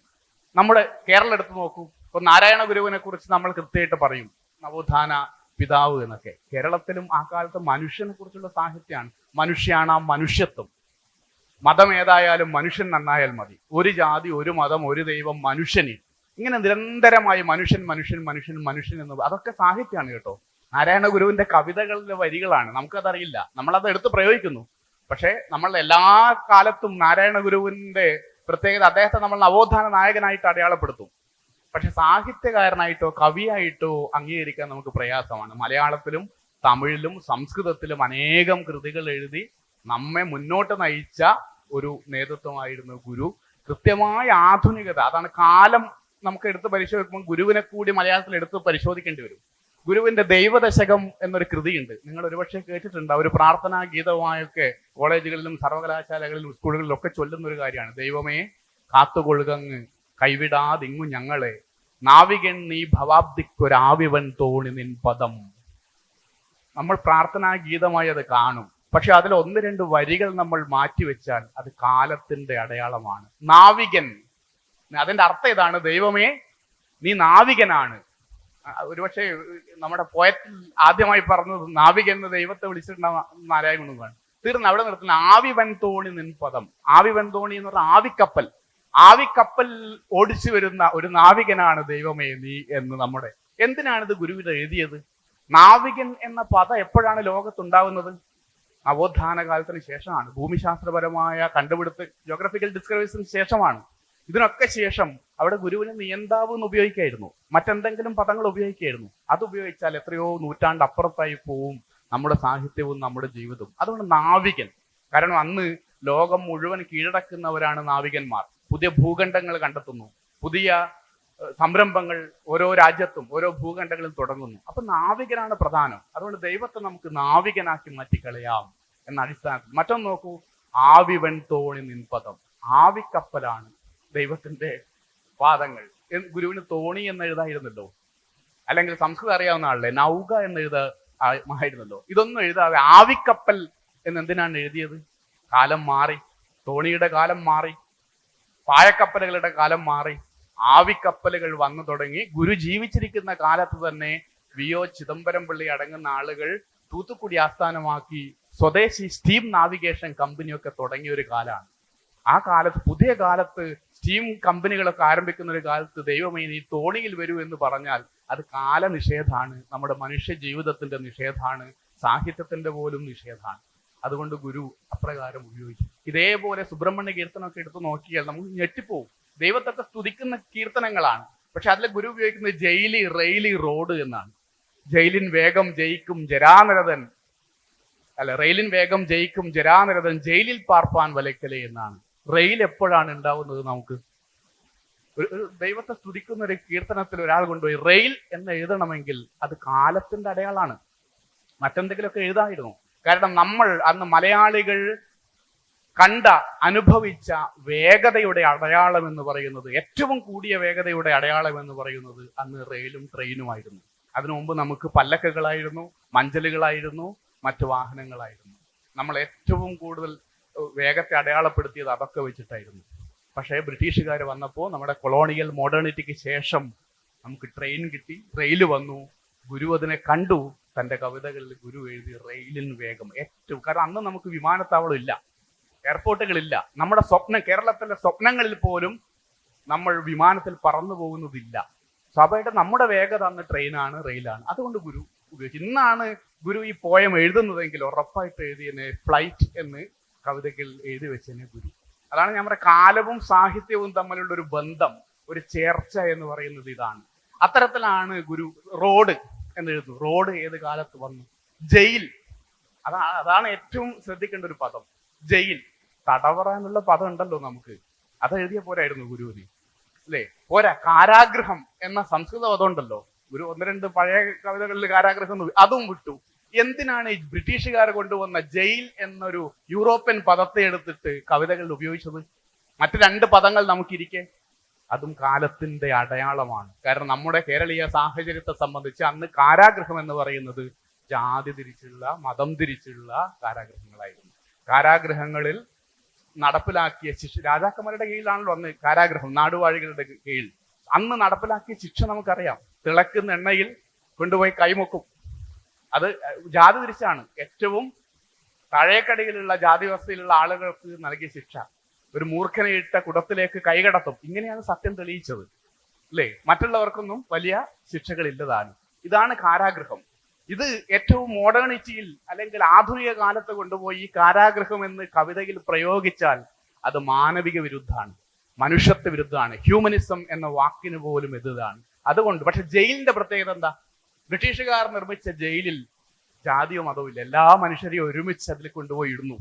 നമ്മുടെ കേരളം എടുത്തു നോക്കൂ, ഇപ്പൊ നാരായണ ഗുരുവിനെ കുറിച്ച് നമ്മൾ കൃത്യമായിട്ട് പറയും നവോത്ഥാന പിതാവ് എന്നൊക്കെ. കേരളത്തിലും ആ കാലത്ത് മനുഷ്യനെ കുറിച്ചുള്ള സാഹിത്യമാണ്. മനുഷ്യാണ് ആ മനുഷ്യത്വം. മതം ഏതായാലും മനുഷ്യൻ നന്നായാൽ മതി, ഒരു ജാതി, ഒരു മതം, ഒരു ദൈവം, മനുഷ്യന്, ഇങ്ങനെ നിരന്തരമായി മനുഷ്യൻ മനുഷ്യൻ മനുഷ്യൻ മനുഷ്യൻ എന്ന്, അതൊക്കെ സാഹിത്യമാണ് കേട്ടോ. നാരായണ ഗുരുവിന്റെ കവിതകളിലെ വരികളാണ്. നമുക്കതറിയില്ല, നമ്മളത് എടുത്ത് പ്രയോഗിക്കുന്നു. പക്ഷെ നമ്മൾ എല്ലാ കാലത്തും നാരായണ ഗുരുവിന്റെ പ്രത്യേകത, അദ്ദേഹത്തെ നമ്മൾ നവോത്ഥാന നായകനായിട്ട് അടയാളപ്പെടുത്തും. പക്ഷെ സാഹിത്യകാരനായിട്ടോ കവിയായിട്ടോ അംഗീകരിക്കാൻ നമുക്ക് പ്രയാസമാണ്. മലയാളത്തിലും തമിഴിലും സംസ്കൃതത്തിലും അനേകം കൃതികൾ എഴുതി നമ്മെ മുന്നോട്ട് നയിച്ച ഒരു നേതൃത്വമായിരുന്നു ഗുരു. കൃത്യമായ ആധുനികത, അതാണ് കാലം. നമുക്ക് എടുത്ത് പരിശോധിക്കുമ്പോൾ ഗുരുവിനെ കൂടി മലയാളത്തിൽ എടുത്ത് പരിശോധിക്കേണ്ടി വരും. ഗുരുവിന്റെ ദൈവദശകം എന്നൊരു കൃതിയുണ്ട്, നിങ്ങൾ ഒരുപക്ഷെ കേട്ടിട്ടുണ്ട്. ഒരു പ്രാർത്ഥനാ ഗീതമായൊക്കെ കോളേജുകളിലും സർവകലാശാലകളിലും സ്കൂളുകളിലും ഒക്കെ ചൊല്ലുന്ന ഒരു കാര്യമാണ്. ദൈവമേ കാത്തുകൊള്ളുകങ്ങ് കൈവിടാതിങ്ങു ഞങ്ങളെ, നാവികൻ നീ ഭവാബ്ദിക്കൊരാവിവൻ തോണി നിൻ പദം. നമ്മൾ പ്രാർത്ഥനാ ഗീതമായി അത് കാണും. പക്ഷെ അതിൽ ഒന്ന് രണ്ട് വരികൾ നമ്മൾ മാറ്റിവെച്ചാൽ അത് കാലത്തിന്റെ അടയാളമാണ്. നാവികൻ, അതിന്റെ അർത്ഥം ഇതാണ്, ദൈവമേ നീ നാവികനാണ്. ഒരുപക്ഷെ നമ്മുടെ പോയറ്റിൽ ആദ്യമായി പറഞ്ഞത് നാവികൻ എന്ന് ദൈവത്തെ വിളിച്ചിട്ടുണ്ടാകും നാരായണ ഗുണമാണ്. തീർന്ന് അവിടെ നിർത്തുന്ന ആവിവൻ തോണി നിൻ പദം. ആവിവൻ തോണി എന്ന് പറഞ്ഞാൽ ആവിക്കപ്പൽ. ആവിക്കപ്പൽ ഓടിച്ചു വരുന്ന ഒരു നാവികനാണ് ദൈവമേ നീ എന്ന്. നമ്മുടെ എന്തിനാണിത് ഗുരുവിൽ എഴുതിയത്? നാവികൻ എന്ന പദം എപ്പോഴാണ് ലോകത്തുണ്ടാവുന്നത്? നവോത്ഥാന കാലത്തിന് ശേഷമാണ്. ഭൂമിശാസ്ത്രപരമായ കണ്ടുപിടുത്ത, ജോഗ്രഫിക്കൽ ഡിസ്കവറീസിന് ശേഷമാണ്. ഇതിനൊക്കെ ശേഷം അവിടെ ഗുരുവിന് നിയന്താവ് എന്ന് ഉപയോഗിക്കായിരുന്നു, മറ്റെന്തെങ്കിലും പദങ്ങൾ ഉപയോഗിക്കായിരുന്നു. അത് ഉപയോഗിച്ചാൽ എത്രയോ നൂറ്റാണ്ട് അപ്പുറത്തായി പോവും നമ്മുടെ സാഹിത്യവും നമ്മുടെ ജീവിതവും. അതുകൊണ്ട് നാവികൻ, കാരണം അന്ന് ലോകം മുഴുവൻ കീഴടക്കുന്നവരാണ് നാവികന്മാർ. പുതിയ ഭൂഖണ്ഡങ്ങൾ കണ്ടെത്തുന്നു, പുതിയ സംരംഭങ്ങൾ ഓരോ രാജ്യത്തും ഓരോ ഭൂഖണ്ഡങ്ങളും തുടങ്ങുന്നു. അപ്പൊ നാവികനാണ് പ്രധാനം. അതുകൊണ്ട് ദൈവത്തെ നമുക്ക് നാവികനാക്കി മാറ്റിക്കളയാം എന്ന അടിസ്ഥാനത്തിൽ. മറ്റൊന്ന് നോക്കൂ, ആവിവൻ തോണി നിൻ പദം. ആവിക്കപ്പലാണ് ദൈവത്തിന്റെ പാദങ്ങൾ. ഗുരുവിന് തോണി എന്ന് എഴുതായിരുന്നല്ലോ, അല്ലെങ്കിൽ സംസ്കൃതം അറിയാവുന്ന ആളല്ലേ, നൗക എന്ന് എഴുതാമായിരുന്നല്ലോ. ഇതൊന്നും എഴുതാതെ ആവിക്കപ്പൽ എന്ന് എന്തിനാണ് എഴുതിയത്? കാലം മാറി, തോണിയുടെ കാലം മാറി, പായക്കപ്പലുകളുടെ കാലം മാറി, ആവിക്കപ്പലുകൾ വന്നു തുടങ്ങി. ഗുരു ജീവിച്ചിരിക്കുന്ന കാലത്ത് തന്നെ വി.ഒ. ചിദംബരം പിള്ളി അടങ്ങുന്ന ആളുകൾ തൂത്തുക്കുടി ആസ്ഥാനമാക്കി സ്വദേശി സ്റ്റീം നാവിഗേഷൻ കമ്പനിയൊക്കെ തുടങ്ങിയ ഒരു കാലമാണ്. ആ കാലത്ത്, പുതിയ കാലത്ത് സ്റ്റീം കമ്പനികളൊക്കെ ആരംഭിക്കുന്ന ഒരു കാലത്ത് ദൈവമേ നീ തോണിയിൽ വരൂ എന്ന് പറഞ്ഞാൽ അത് കാലനിഷേധാണ്, നമ്മുടെ മനുഷ്യ ജീവിതത്തിന്റെ നിഷേധാണ്, സാഹിത്യത്തിന്റെ പോലും നിഷേധാണ്. അതുകൊണ്ട് ഗുരു അപ്രകാരം ഉപയോഗിച്ചു. ഇതേപോലെ സുബ്രഹ്മണ്യ കീർത്തനമൊക്കെ എടുത്തു നോക്കിയാൽ നമുക്ക് ഞെട്ടിപ്പോവും. ദൈവത്തൊക്കെ സ്തുതിക്കുന്ന കീർത്തനങ്ങളാണ്. പക്ഷെ അതിൽ ഗുരു ഉപയോഗിക്കുന്നത് ജയിലി റെയിലി റോഡ് എന്നാണ്. ജയിലിൻ വേഗം ജയിക്കും ജരാനരതൻ, അല്ല, റെയിലിൻ വേഗം ജയിക്കും ജരാനരതൻ, ജയിലിൽ പാർപ്പാൻ വലയ്ക്കലേ എന്നാണ്. റെയിൽ എപ്പോഴാണ് ഉണ്ടാവുന്നത്? നമുക്ക് ഒരു ദൈവത്തെ സ്തുതിക്കുന്ന ഒരു കീർത്തനത്തിൽ ഒരാൾ കൊണ്ടുപോയി റെയിൽ എന്ന് എഴുതണമെങ്കിൽ അത് കാലത്തിന്റെ അടയാളാണ്. മറ്റെന്തെങ്കിലുമൊക്കെ എഴുതായിരുന്നു. കാരണം നമ്മൾ അന്ന് മലയാളികൾ കണ്ട, അനുഭവിച്ച വേഗതയുടെ അടയാളം എന്ന് പറയുന്നത്, ഏറ്റവും കൂടിയ വേഗതയുടെ അടയാളം എന്ന് പറയുന്നത് അന്ന് റെയിലും ട്രെയിനുമായിരുന്നു. അതിനു മുമ്പ് നമുക്ക് പല്ലക്കുകളായിരുന്നു, മഞ്ചലുകളായിരുന്നു, മറ്റു വാഹനങ്ങളായിരുന്നു. നമ്മൾ ഏറ്റവും കൂടുതൽ വേഗത്തെ അടയാളപ്പെടുത്തിയത് അതൊക്കെ വെച്ചിട്ടായിരുന്നു. പക്ഷേ ബ്രിട്ടീഷുകാർ വന്നപ്പോൾ നമ്മുടെ കൊളോണിയൽ മോഡേണിറ്റിക്ക് ശേഷം നമുക്ക് ട്രെയിൻ കിട്ടി, റെയിൽ വന്നു. ഗുരു അതിനെ കണ്ടു. തൻ്റെ കവിതകളിൽ ഗുരു എഴുതി റെയിലിൻ വേഗം ഏറ്റവും. കാരണം അന്ന് നമുക്ക് വിമാനത്താവളം ഇല്ല, എയർപോർട്ടുകളില്ല. നമ്മുടെ സ്വപ്നം, കേരളത്തിലെ സ്വപ്നങ്ങളിൽ പോലും നമ്മൾ വിമാനത്തിൽ പറന്നു പോകുന്നതില്ല. സ്വാഭാവികമായിട്ട് നമ്മുടെ വേഗത അന്ന് ട്രെയിനാണ്, റെയിലാണ്. അതുകൊണ്ട് ഗുരു ഉപയോഗിച്ചു. ഇന്നാണ് ഗുരു ഈ പോയം എഴുതുന്നതെങ്കിൽ ഉറപ്പായിട്ട് എഴുതിയതിനെ ഫ്ലൈറ്റ് എന്ന് കവിതകൾ എഴുതി വെച്ചതിനെ ഗുരു. അതാണ് ഞാൻ പറയുക, കാലവും സാഹിത്യവും തമ്മിലുള്ള ഒരു ബന്ധം, ഒരു ചേർച്ച എന്ന് പറയുന്നത് ഇതാണ്. അത്തരത്തിലാണ് ഗുരു റോഡ് എന്ന് എഴുതുന്നു. റോഡ് ഏത് കാലത്ത് വന്നു? ജയിൽ, അതാണ് ഏറ്റവും ശ്രദ്ധിക്കേണ്ട ഒരു പദം. ജയിൽ, തടവറ എന്നുള്ള പദം ഉണ്ടല്ലോ നമുക്ക്, അത് എഴുതിയ പോരായിരുന്നു ഗുരുവിന്, അല്ലേ? പോരാ, കാരാഗ്രഹം എന്ന സംസ്കൃത പദം ഉണ്ടല്ലോ. ഗുരു ഒന്ന് രണ്ട് പഴയ കവിതകളിൽ കാരാഗ്രഹം അതും വിട്ടു. എന്തിനാണ് ഈ ബ്രിട്ടീഷുകാർ കൊണ്ടുവന്ന ജയിൽ എന്നൊരു യൂറോപ്യൻ പദത്തെ എടുത്തിട്ട് കവിതകളിൽ ഉപയോഗിച്ചത്? മറ്റു രണ്ട് പദങ്ങൾ നമുക്കിരിക്കെ അതും കാലത്തിന്റെ അടയാളമാണ്. കാരണം നമ്മുടെ കേരളീയ സാഹചര്യത്തെ സംബന്ധിച്ച് അന്ന് കാരാഗൃഹം എന്ന് പറയുന്നത് ജാതി തിരിച്ചുള്ള, മതം തിരിച്ചുള്ള കാരാഗൃഹങ്ങളായിരുന്നു. കാരാഗൃഹങ്ങളിൽ നടപ്പിലാക്കിയ ശിക്ഷ, രാജാക്കന്മാരുടെ കീഴിലാണല്ലോ അന്ന് കാരാഗൃഹം, നാടുവാഴികളുടെ കീഴിൽ. അന്ന് നടപ്പിലാക്കിയ ശിക്ഷ നമുക്കറിയാം. തിളക്കുന്ന എണ്ണയിൽ കൊണ്ടുപോയി കൈമുക്കും. അത് ജാതി തിരിച്ചാണ്. ഏറ്റവും താഴേക്കടിയിലുള്ള ജാതി വ്യവസ്ഥയിലുള്ള ആളുകൾക്ക് നൽകിയ ശിക്ഷ. ഒരു മൂർഖനെ ഇട്ട കുടത്തിലേക്ക് കൈകടത്തും. ഇങ്ങനെയാണ് സത്യം തെളിയിച്ചത്, അല്ലേ? മറ്റുള്ളവർക്കൊന്നും വലിയ ശിക്ഷകളില്ലതാണ്. ഇതാണ് കാരാഗൃഹം. ഇത് ഏറ്റവും മോഡേണിറ്റിയിൽ അല്ലെങ്കിൽ ആധുനിക കാലത്ത് കൊണ്ടുപോയി കാരാഗൃഹം എന്ന് കവിതയിൽ പ്രയോഗിച്ചാൽ അത് മാനവിക വിരുദ്ധാണ്, മനുഷ്യത്വ വിരുദ്ധമാണ്. ഹ്യൂമനിസം എന്ന വാക്കിന് പോലും എതിരാണ്. അതുകൊണ്ട് പക്ഷെ ജയിലിന്റെ പ്രത്യേകത എന്താ? ബ്രിട്ടീഷുകാർ നിർമ്മിച്ച ജയിലിൽ ജാതിയോ മതവും ഇല്ല. എല്ലാ മനുഷ്യരെയും ഒരുമിച്ച് അതിൽ കൊണ്ടുപോയി ഇടുന്നു,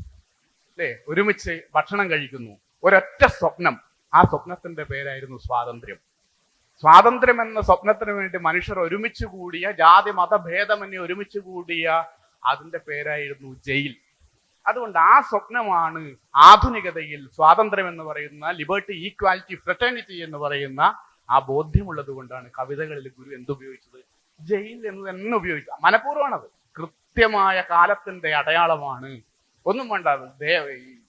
അല്ലേ? ഒരുമിച്ച് ഭക്ഷണം കഴിക്കുന്നു. ഒരൊറ്റ സ്വപ്നം. ആ സ്വപ്നത്തിന്റെ പേരായിരുന്നു സ്വാതന്ത്ര്യം. സ്വാതന്ത്ര്യം എന്ന സ്വപ്നത്തിന് വേണ്ടി മനുഷ്യർ ഒരുമിച്ച് കൂടിയ, ജാതി മതഭേദമന്യേ ഒരുമിച്ച് കൂടിയ അതിന്റെ പേരായിരുന്നു ജയിൽ. അതുകൊണ്ട് ആ സ്വപ്നമാണ് ആധുനികതയിൽ സ്വാതന്ത്ര്യം എന്ന് പറയുന്ന, ലിബർട്ടി, ഈക്വാലിറ്റി, ഫ്രറ്റേണിറ്റി എന്ന് പറയുന്ന ആ ബോധ്യമുള്ളത് കൊണ്ടാണ് കവിതകളിൽ ഗുരു എന്തുപയോഗിച്ചത്? ജയിൽ എന്ന് തന്നെ ഉപയോഗിച്ചു. മനഃപൂർവ്വമാണത്. കൃത്യമായ കാലത്തിന്റെ അടയാളമാണ്. ഒന്നും വേണ്ട.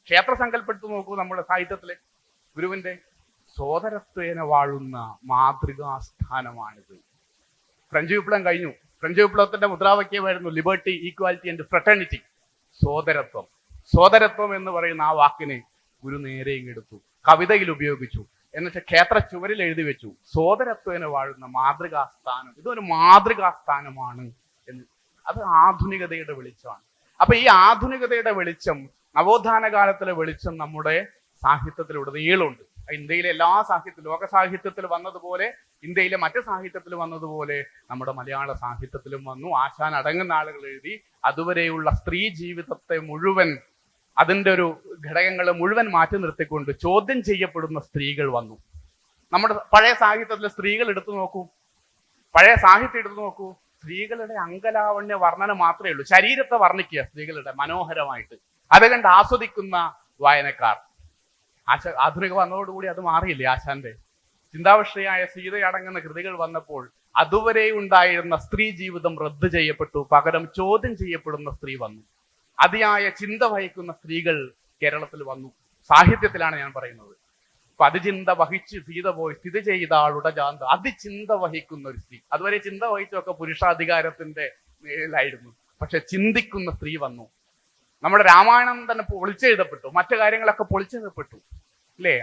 ക്ഷേത്ര സങ്കല്പെടുത്ത് നോക്കൂ. നമ്മുടെ സാഹിത്യത്തിലെ ഗുരുവിന്റെ സോദരത്വേന വാഴുന്ന മാതൃകാസ്ഥാനമാണിത്. ഫ്രഞ്ച് വിപ്ലവം കഴിഞ്ഞു. ഫ്രഞ്ച് വിപ്ലവത്തിന്റെ മുദ്രാവാക്യമായിരുന്നു ലിബർട്ടി, ഈക്വാലിറ്റി ആൻഡ് ഫ്രറ്റേണിറ്റി. സോദരത്വം. സോദരത്വം എന്ന് പറയുന്ന ആ വാക്കിനെ ഗുരു നേരെ ഇങ്ങെടുത്തു, കവിതയിൽ ഉപയോഗിച്ചു. എന്നിട്ട് ക്ഷേത്ര ചുവരിൽ എഴുതി വെച്ചു, സോദരത്വേന വാഴുന്ന മാതൃകാസ്ഥാനം. ഇതൊരു മാതൃകാസ്ഥാനമാണ് എന്ന്. അത് ആധുനികതയുടെ വെളിച്ചമാണ്. അപ്പൊ ഈ ആധുനികതയുടെ വെളിച്ചം, നവോത്ഥാന കാലത്തിലെ വെളിച്ചം നമ്മുടെ സാഹിത്യത്തിലുടനീളമുണ്ട്. ഇന്ത്യയിലെ എല്ലാ സാഹിത്യ, ലോക സാഹിത്യത്തിൽ വന്നതുപോലെ, ഇന്ത്യയിലെ മറ്റു സാഹിത്യത്തിൽ വന്നതുപോലെ നമ്മുടെ മലയാള സാഹിത്യത്തിലും വന്നു. ആശാൻ അടങ്ങുന്ന ആളുകൾ എഴുതി. അതുവരെയുള്ള സ്ത്രീ ജീവിതത്തെ മുഴുവൻ, അതിൻ്റെ ഒരു ഘടകങ്ങൾ മുഴുവൻ മാറ്റി നിർത്തിക്കൊണ്ട് ചോദ്യം ചെയ്യപ്പെടുന്ന സ്ത്രീകൾ വന്നു. നമ്മുടെ പഴയ സാഹിത്യത്തിലെ സ്ത്രീകൾ എടുത്തു നോക്കൂ, പഴയ സാഹിത്യം എടുത്തു നോക്കൂ. സ്ത്രീകളുടെ അങ്കലാവണ്യ വർണ്ണന മാത്രമേ ഉള്ളൂ. ശരീരത്തെ വർണ്ണിക്കുക സ്ത്രീകളുടെ മനോഹരമായിട്ട്. അത് കണ്ട് ആസ്വദിക്കുന്ന വായനക്കാർ. ആധുനിക വന്നതോടുകൂടി അത് മാറിയില്ലേ? ആശാന്റെ ചിന്താവിഷയായ സീതയടങ്ങുന്ന കൃതികൾ വന്നപ്പോൾ അതുവരെ ഉണ്ടായിരുന്ന സ്ത്രീ ജീവിതം റദ്ദ് ചെയ്യപ്പെട്ടു. പകരം ചോദ്യം ചെയ്യപ്പെടുന്ന സ്ത്രീ വന്നു. അതിയായ ചിന്ത വഹിക്കുന്ന സ്ത്രീകൾ കേരളത്തിൽ വന്നു. സാഹിത്യത്തിലാണ് ഞാൻ പറയുന്നത്. അപ്പൊ അതിചിന്ത വഹിച്ച് സീത പോയി സ്ഥിതി ചെയ്ത ആളുടെ ജാന്ത. അതിചിന്ത വഹിക്കുന്ന ഒരു സ്ത്രീ. അതുവരെ ചിന്ത വഹിച്ചൊക്കെ പുരുഷാധികാരത്തിന്റെ മേലായിരുന്നു. പക്ഷെ ചിന്തിക്കുന്ന സ്ത്രീ വന്നു. നമ്മുടെ രാമായണം തന്നെ പൊളിച്ചെഴുതപ്പെട്ടു. മറ്റു കാര്യങ്ങളൊക്കെ പൊളിച്ചെഴുതപ്പെട്ടു, അല്ലേ?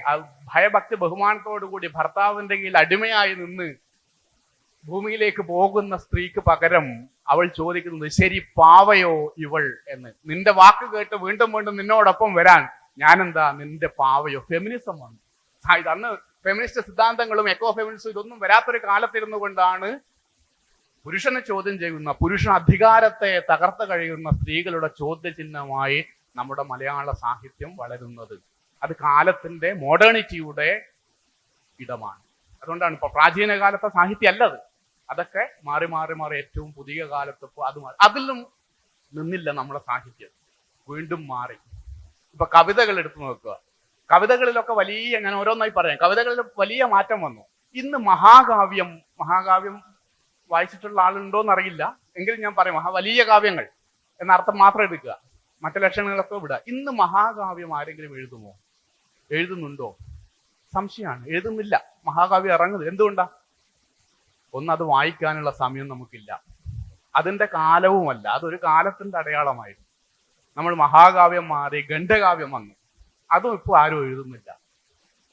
ഭയഭക്തി ബഹുമാനത്തോടു കൂടി ഭർത്താവിന്റെ കീഴിൽ അടിമയായി നിന്ന് ഭൂമിയിലേക്ക് പോകുന്ന സ്ത്രീക്ക് പകരം അവൾ ചോദിക്കുന്നത്, ശരി പാവയോ ഇവൾ എന്ന്. നിന്റെ വാക്ക് കേട്ട് വീണ്ടും വീണ്ടും നിന്നോടൊപ്പം വരാൻ ഞാനെന്താ നിന്റെ പാവയോ? ഫെമിനിസം വന്നു. അന്ന് ഫെമിനിസ്റ്റ് സിദ്ധാന്തങ്ങളും എക്കോ ഫെമിനിസ്റ്റും ഇതൊന്നും വരാത്തൊരു കാലത്തിരുന്നു കൊണ്ടാണ് പുരുഷനെ ചോദ്യം ചെയ്യുന്ന, പുരുഷ അധികാരത്തെ തകർത്ത് കഴിയുന്ന സ്ത്രീകളുടെ ചോദ്യചിഹ്നമായി നമ്മുടെ മലയാള സാഹിത്യം വളരുന്നത്. അത് കാലത്തിന്റെ മോഡേണിറ്റിയുടെ ഇടമാണ്. അതുകൊണ്ടാണ് ഇപ്പൊ പ്രാചീന കാലത്തെ സാഹിത്യം അല്ലത്. അതൊക്കെ മാറി മാറി മാറി ഏറ്റവും പുതിയ കാലത്ത് അത് മാറി. അതിലും നിന്നില്ല നമ്മുടെ സാഹിത്യം, വീണ്ടും മാറി. ഇപ്പൊ കവിതകൾ എടുത്തു നോക്കുക. കവിതകളിലൊക്കെ വലിയ, ഞാൻ ഓരോന്നായി പറയാം, കവിതകളിൽ വലിയ മാറ്റം വന്നു. ഇന്ന് മഹാകാവ്യം വായിച്ചിട്ടുള്ള ആളുണ്ടോന്ന് അറിയില്ല, എങ്കിലും ഞാൻ പറയാം, വലിയ കാവ്യങ്ങൾ എന്ന അർത്ഥം മാത്രം എടുക്കുക, മറ്റു ലക്ഷണങ്ങളൊക്കെ വിടുക. ഇന്ന് മഹാകാവ്യം ആരെങ്കിലും എഴുതുമോ? എഴുതുന്നുണ്ടോ? സംശയമാണ്. എഴുതുന്നില്ല. മഹാകാവ്യം ഇറങ്ങുന്നത് എന്തുകൊണ്ടാ? ഒന്ന്, അത് വായിക്കാനുള്ള സമയം നമുക്കില്ല. അതിന്റെ കാലവുമല്ല. അതൊരു കാലത്തിന്റെ അടയാളമായിരുന്നു. നമ്മൾ മഹാകാവ്യം മാറി ഖണ്ഡകാവ്യം വന്നു. അതും ഇപ്പോൾ ആരും എഴുതുന്നില്ല.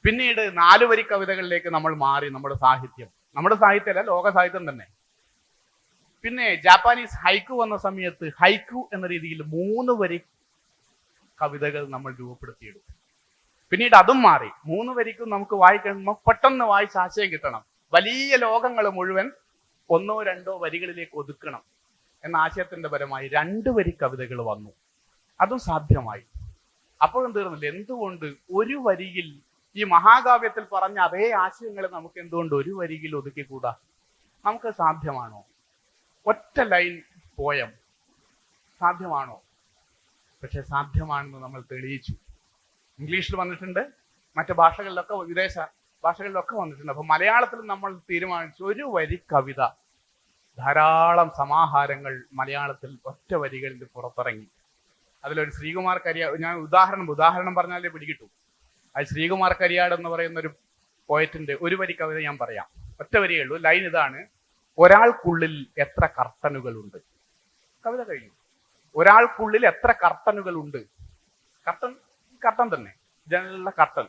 പിന്നീട് 4 വരി കവിതകളിലേക്ക് നമ്മൾ മാറി. നമ്മുടെ സാഹിത്യമല്ല, ലോക സാഹിത്യം തന്നെ. പിന്നെ ജാപ്പാനീസ് ഹൈക്കു വന്ന സമയത്ത് ഹൈക്കു എന്ന രീതിയിൽ 3 വരി കവിതകൾ നമ്മൾ രൂപപ്പെടുത്തിയെടുത്തു. പിന്നീട് അതും മാറി. 3 വരിക്കും നമുക്ക് വായിക്കുമ്പോൾ പെട്ടെന്ന് വായിച്ച് ആശയം കിട്ടണം. വലിയ ലോകങ്ങൾ മുഴുവൻ 1ഓ 2ഓ വരികളിലേക്ക് ഒതുക്കണം എന്ന ആശയത്തിന്റെ പരമായി 2 വരി കവിതകൾ വന്നു. അതും സാധ്യമായി. അപ്പോഴും തീർന്നില്ല. എന്തുകൊണ്ട് ഒരു വരിയിൽ ഈ മഹാകാവ്യത്തിൽ പറഞ്ഞ അതേ ആശയങ്ങൾ നമുക്ക് എന്തുകൊണ്ട് ഒരു വരിയിൽ ഒതുക്കിക്കൂടാ? നമുക്ക് സാധ്യമാണോ? ഒറ്റ ലൈൻ പോയം സാധ്യമാണോ? പക്ഷെ സാധ്യമാണെന്ന് നമ്മൾ തെളിയിച്ചു. ഇംഗ്ലീഷിൽ വന്നിട്ടുണ്ട്, മറ്റു ഭാഷകളിലൊക്കെ, വിദേശ ഭാഷകളിലൊക്കെ വന്നിട്ടുണ്ട്. അപ്പൊ മലയാളത്തിൽ നമ്മൾ തീരുമാനിച്ചു, ഒരു വരി കവിത, ധാരാളം സമാഹാരങ്ങൾ മലയാളത്തിൽ ഒറ്റ വരികളിൽ പുറത്തിറങ്ങി. അതിലൊരു ശ്രീകുമാർ കരിയാട്, ഞാൻ ഉദാഹരണം പറഞ്ഞാലേ പിടികിട്ടു. അത് ശ്രീകുമാർ കരിയാട് എന്ന് പറയുന്ന ഒരു പോയറ്റിന്റെ ഒരു വരി കവിത ഞാൻ പറയാം. ഒറ്റ വരിയേ ഉള്ളൂ. ലൈൻ ഇതാണ്: ഒരാൾക്കുള്ളിൽ എത്ര കർട്ടനുകളുണ്ട്. കവിത കഴിഞ്ഞു. ഒരാൾക്കുള്ളിൽ എത്ര കർട്ടനുകളുണ്ട്. കർട്ടൻ തന്നെ, ജനലിലെ കർട്ടൻ.